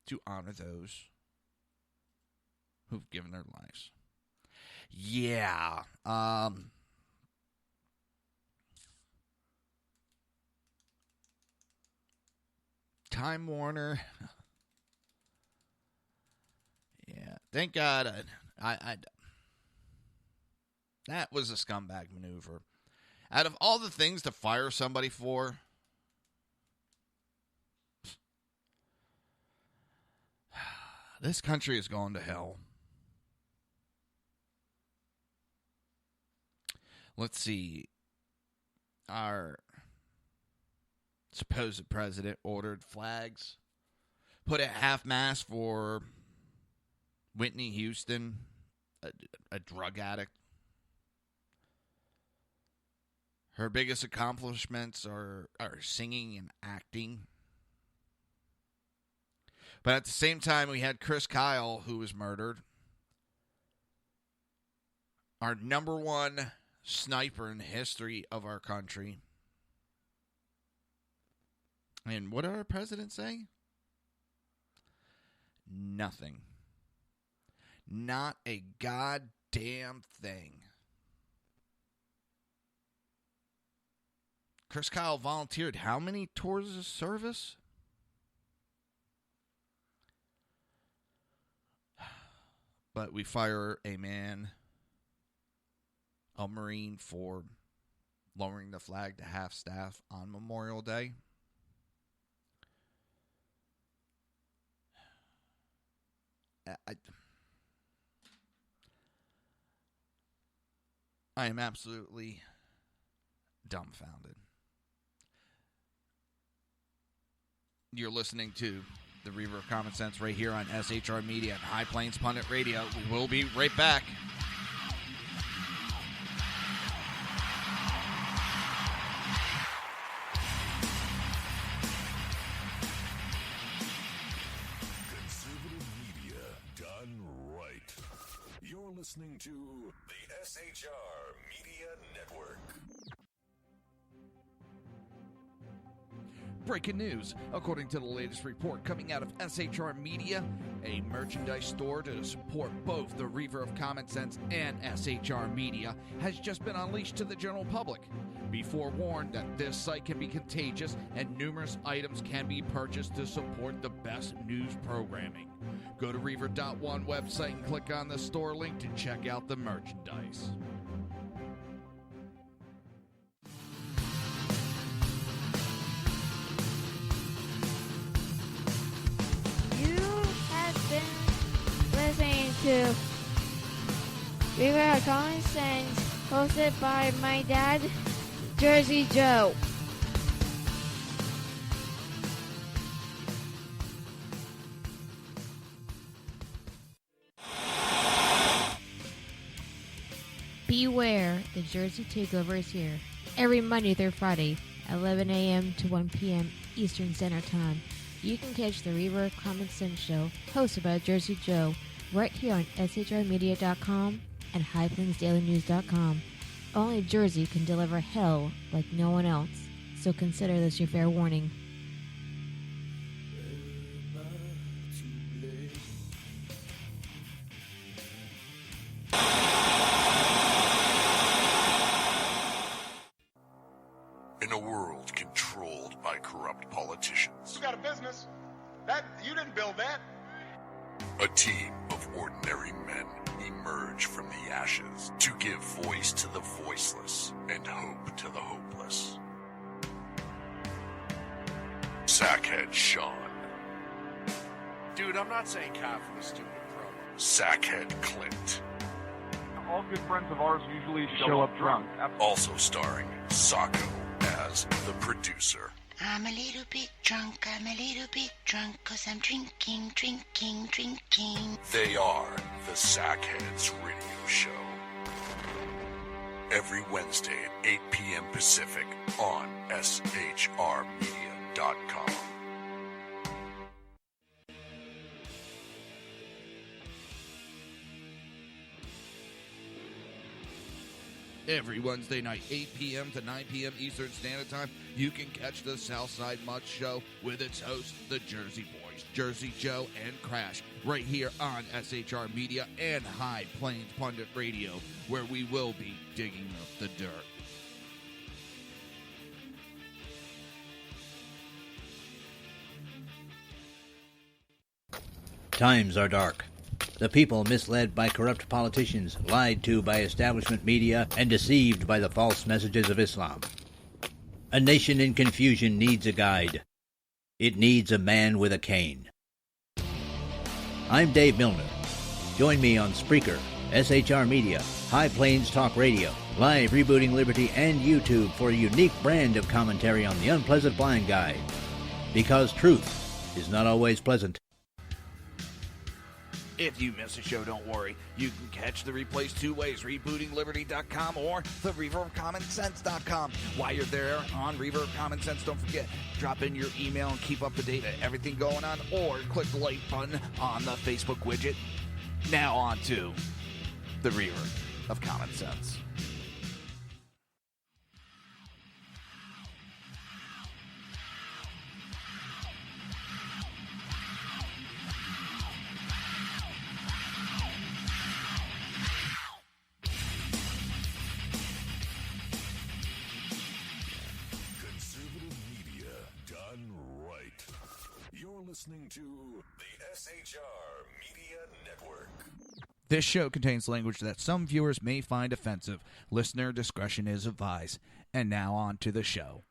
to honor those who've given their lives. Yeah. Time Warner. Yeah. Thank God I that was a scumbag maneuver. Out of all the things to fire somebody for, this country is going to hell. Let's see. Our supposed president ordered flags put at half-mast for Whitney Houston, a drug addict. Her biggest accomplishments are singing and acting. But at the same time, we had Chris Kyle, who was murdered. Our number one sniper in the history of our country. And what did our president say? Nothing. Not a goddamn thing. Chris Kyle volunteered how many tours of service? But we fire a Marine, for lowering the flag to half-staff on Memorial Day. I am absolutely dumbfounded. You're listening to the Reaver of Common Sense right here on SHR Media and High Plains Pundit Radio. We will be right back. Conservative media done right. You're listening to the SHR Media Network. Breaking news. According to the latest report coming out of SHR Media, a merchandise store to support both the Reaver of Common Sense and SHR Media has just been unleashed to the general public. Be forewarned that this site can be contagious and numerous items can be purchased to support the best news programming. Go to Reaver.one website and click on the store link to check out the merchandise. Listening to Reaver of Common Sense, hosted by my dad, Jersey Joe. Beware, the Jersey Takeover is here. Every Monday through Friday, 11 a.m. to 1 p.m. Eastern Standard Time. You can catch the Reaver of Common Sense show, hosted by Jersey Joe, right here on shrmedia.com and highplainsdailynews.com. Only Jersey can deliver hell like no one else, so consider this your fair warning. In a world controlled by corrupt politicians, You got a business. That you didn't build that. a team of ordinary men emerge from the ashes to give voice to the voiceless and hope to the hopeless. Sackhead Sean, Dude, I'm not saying confident, stupid pro. Sackhead Clint, All good friends of ours usually show up drunk. also starring Sacco as the producer. I'm a little bit drunk, I'm a little bit drunk, 'cause I'm drinking, drinking, drinking. They are the Sackheads Radio Show. Every Wednesday at 8 p.m. Pacific on shrmedia.com. Every Wednesday night, 8 p.m. to 9 p.m. Eastern Standard Time, you can catch the Southside Mutt Show with its hosts, the Jersey Boys, Jersey Joe and Crash, right here on SHR Media and High Plains Pundit Radio, where we will be digging up the dirt. Times are dark. The people misled by corrupt politicians, lied to by establishment media, and deceived by the false messages of Islam. A nation in confusion needs a guide. It needs a man with a cane. I'm Dave Milner. Join me on Spreaker, SHR Media, High Plains Talk Radio, Live Rebooting Liberty, and YouTube for a unique brand of commentary on the unpleasant blind guide. Because truth is not always pleasant. If you miss a show, don't worry. You can catch the replays two ways, rebootingliberty.com or the reverofcommonsense.com. While you're there on Reaver of Common Sense, don't forget, drop in your email and keep up to date with everything going on, or click the like button on the Facebook widget. Now on to the Reaver of Common Sense. listening to the SHR Media Network. This show contains language that some viewers may find offensive. Listener discretion is advised. And now on to the show.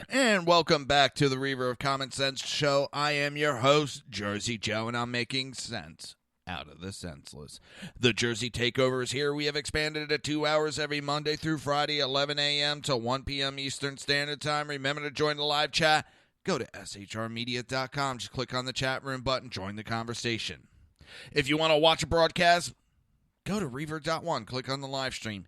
And welcome back to the Reaver of Common Sense show. I am your host, Jersey Joe, and I'm making sense out of the senseless. The Jersey Takeover is here. We have expanded it to 2 hours every Monday through Friday, 11 a.m. to 1 p.m. Eastern Standard Time. Remember to join the live chat. Go to shrmedia.com. Just click on the chat room button. Join the conversation. If you want to watch a broadcast, go to Reaver.one. Click on the live stream.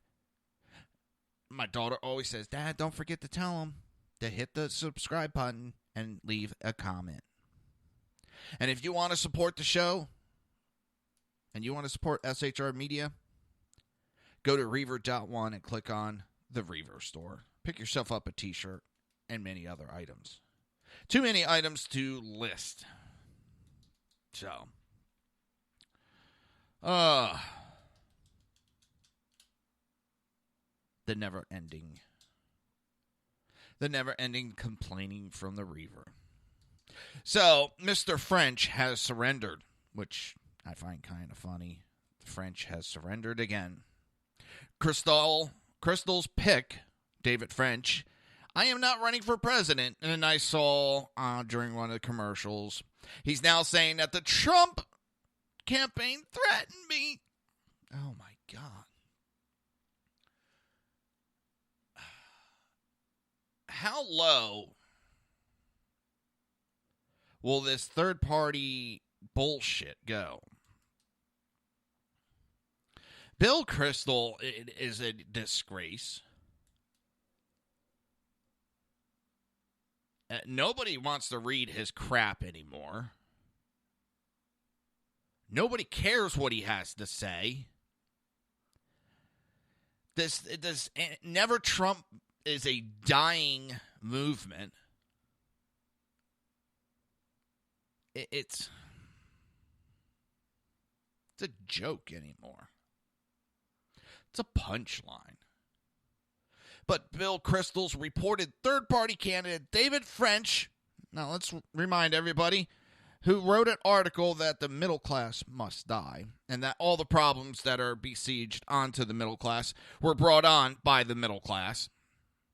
My daughter always says, Dad, don't forget to tell them to hit the subscribe button and leave a comment. And if you want to support the show and you want to support SHR Media, go to Reaver.one and click on the Reaver store. Pick yourself up a t-shirt and many other items. Too many items to list. So, the never-ending complaining from the Reaver. So, Mr. French has surrendered, which I find kind of funny. The French has surrendered again. Crystal's pick, David French, I am not running for president. And I saw during one of the commercials, he's now saying that the Trump campaign threatened me. Oh, my God. How low will this third-party bullshit go? Bill Kristol is a disgrace. Nobody wants to read his crap anymore. Nobody cares what he has to say. This Never Trump is a dying movement. It's a joke anymore. It's a punchline. But Bill Kristol's reported third-party candidate David French, now let's remind everybody, who wrote an article that the middle class must die, and that all the problems that are besieged onto the middle class were brought on by the middle class.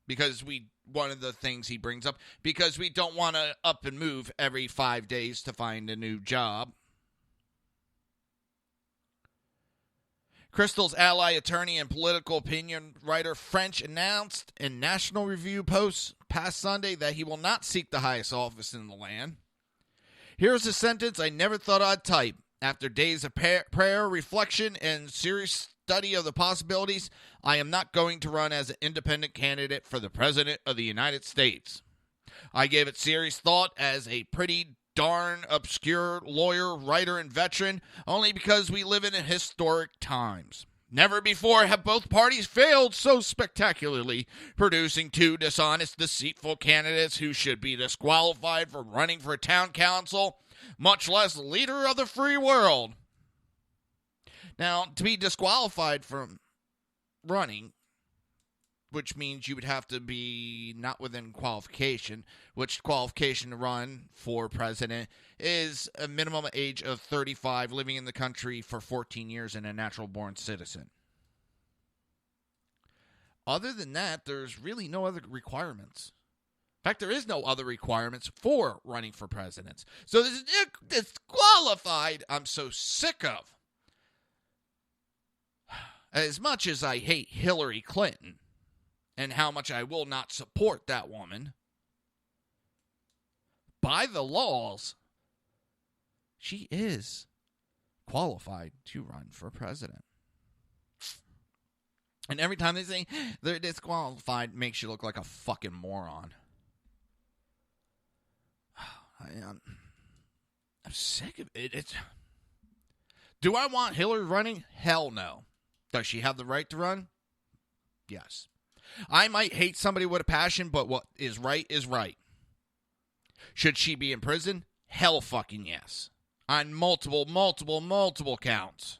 Because one of the things he brings up, because we don't want to up and move every 5 days to find a new job. Kristol's ally, attorney, and political opinion writer French announced in National Review posts past Sunday that he will not seek the highest office in the land. Here's a sentence I never thought I'd type. After days of prayer, reflection, and serious study of the possibilities, I am not going to run as an independent candidate for the President of the United States. I gave it serious thought as a pretty darn obscure lawyer, writer, and veteran, only because we live in historic times. Never before have both parties failed so spectacularly, producing two dishonest, deceitful candidates who should be disqualified from running for town council, much less leader of the free world. Now, to be disqualified from running, which means you would have to be not within qualification, which qualification to run for president is a minimum age of 35, living in the country for 14 years, and a natural-born citizen. Other than that, there's really no other requirements. In fact, there is no other requirements for running for presidents. So this is disqualified, I'm so sick of. As much as I hate Hillary Clinton, and how much I will not support that woman, by the laws, she is qualified to run for president. And every time they say they're disqualified, makes you look like a fucking moron. I'm sick of it. Do I want Hillary running? Hell no. Does she have the right to run? Yes. I might hate somebody with a passion, but what is right is right. Should she be in prison? Hell fucking yes. On multiple counts.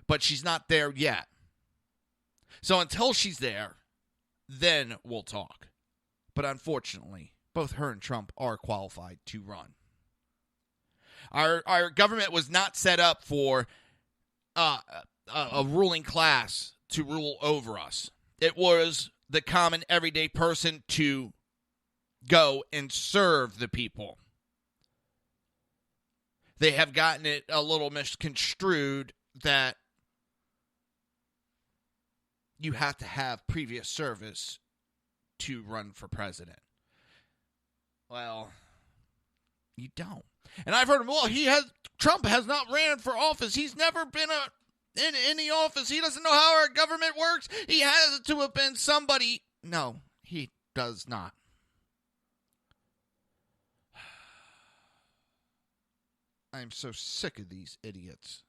But she's not there yet. So until she's there, then we'll talk. But unfortunately, both her and Trump are qualified to run. Our government was not set up for a ruling class to rule over us. It was the common everyday person to go and serve the people. They have gotten it a little misconstrued that you have to have previous service to run for president. Well, you don't. And I've heard, well, Trump has not ran for office. He's never been in any office. He doesn't know how our government works. He has to have been somebody. No, he does not. I'm so sick of these idiots.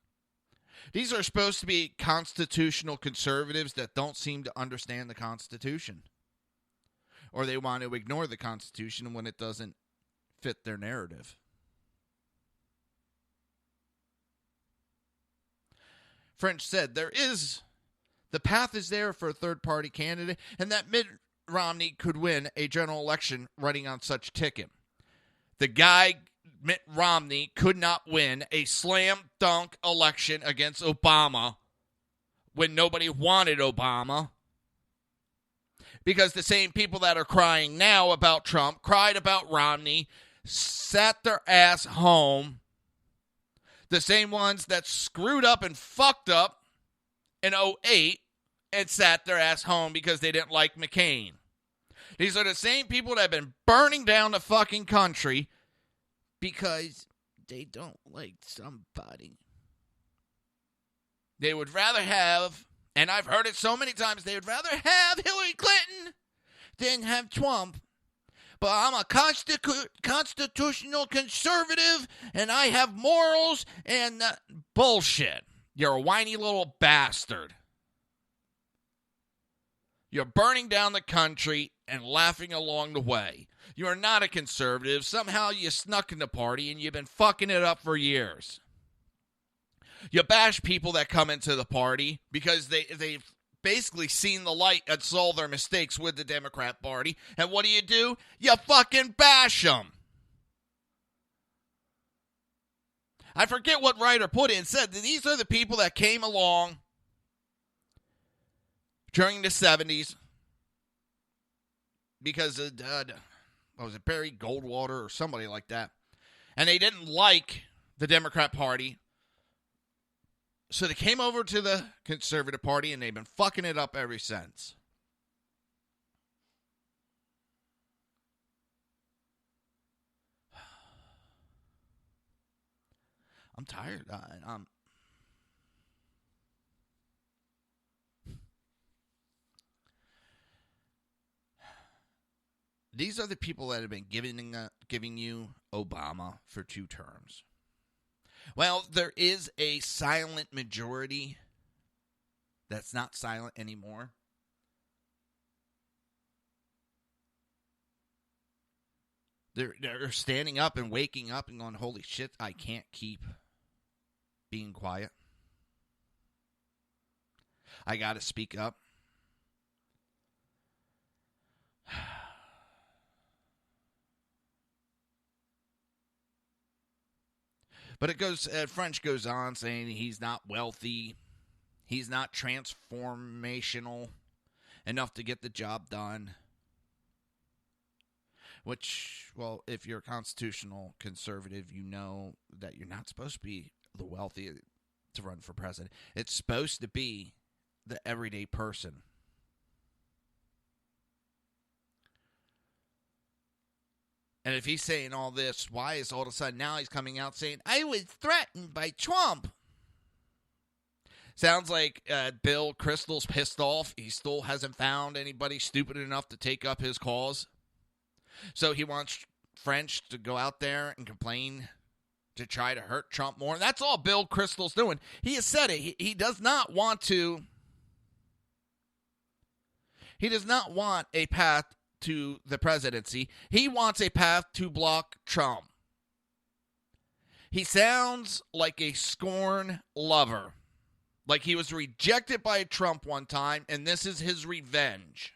These are supposed to be constitutional conservatives that don't seem to understand the Constitution. Or they want to ignore the Constitution when it doesn't fit their narrative. French said, the path is there for a third-party candidate, and that Mitt Romney could win a general election running on such ticket. The guy, Mitt Romney, could not win a slam-dunk election against Obama when nobody wanted Obama, because the same people that are crying now about Trump cried about Romney, sat their ass home. The same ones that screwed up and fucked up in 2008 and sat their ass home because they didn't like McCain. These are the same people that have been burning down the fucking country because they don't like somebody. They would rather have, and I've heard it so many times, they would rather have Hillary Clinton than have Trump. But I'm a constitutional conservative, and I have morals, and bullshit. You're a whiny little bastard. You're burning down the country and laughing along the way. You're not a conservative. Somehow you snuck in the party, and you've been fucking it up for years. You bash people that come into the party because they've basically seen the light and saw their mistakes with the Democrat Party. And what do? You fucking bash them. I forget what writer put it and said that these are the people that came along during the 70s because of, what was it, Barry Goldwater or somebody like that. And they didn't like the Democrat Party. So they came over to the Conservative Party, and they've been fucking it up ever since. I'm tired. These are the people that have been giving you Obama for 2 terms. Well, there is a silent majority that's not silent anymore. They're standing up and waking up and going, holy shit, I can't keep being quiet. I got to speak up. But it goes. French goes on saying he's not wealthy, he's not transformational enough to get the job done. Which, well, if you're a constitutional conservative, you know that you're not supposed to be the wealthy to run for president. It's supposed to be the everyday person. And if he's saying all this, why is all of a sudden now he's coming out saying, I was threatened by Trump? Sounds like Bill Kristol's pissed off. He still hasn't found anybody stupid enough to take up his cause. So he wants French to go out there and complain to try to hurt Trump more. And that's all Bill Kristol's doing. He has said it. He does not want to. He does not want a path to the presidency. He wants a path to block Trump. He sounds like a scorn lover. Like he was rejected by Trump one time, and this is his revenge.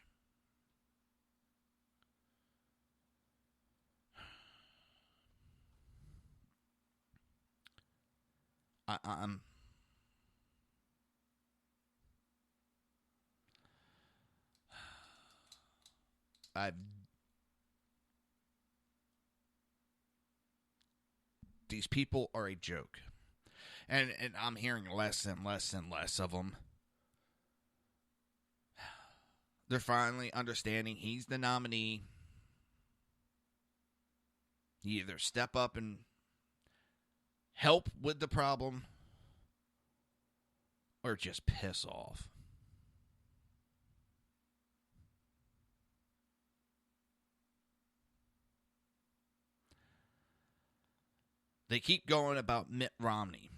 These people are a joke. And I'm hearing less and less and less of them. They're finally understanding he's the nominee. You either step up and help with the problem or just piss off. They keep going about Mitt Romney.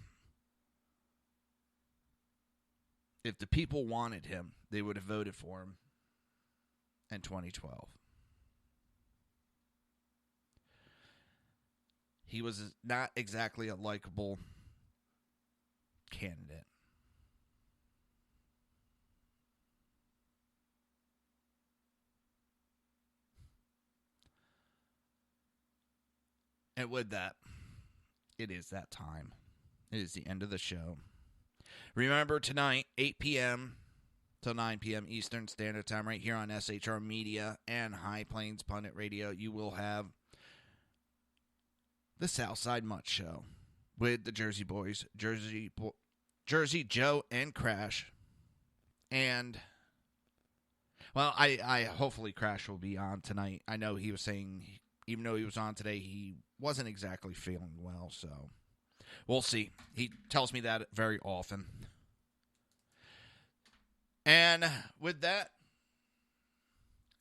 If the people wanted him, they would have voted for him in 2012. He was not exactly a likable candidate. And with that, it is that time. It is the end of the show. Remember tonight, 8 p.m. till 9 p.m. Eastern Standard Time, right here on SHR Media and High Plains Pundit Radio, you will have the Southside Mutt Show with the Jersey Boys, Jersey Joe and Crash. And, well, I hopefully Crash will be on tonight. I know he was saying, even though he was on today, he wasn't exactly feeling well, so we'll see. He tells me that very often. And with that,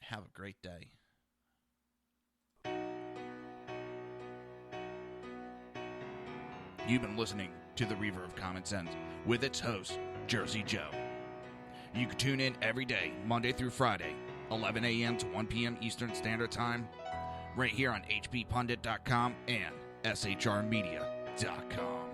have a great day. You've been listening to the Reaver of Common Sense with its host, Jersey Joe. You can tune in every day, Monday through Friday, 11 a.m. to 1 p.m. Eastern Standard Time, right here on hppundit.com and shrmedia.com.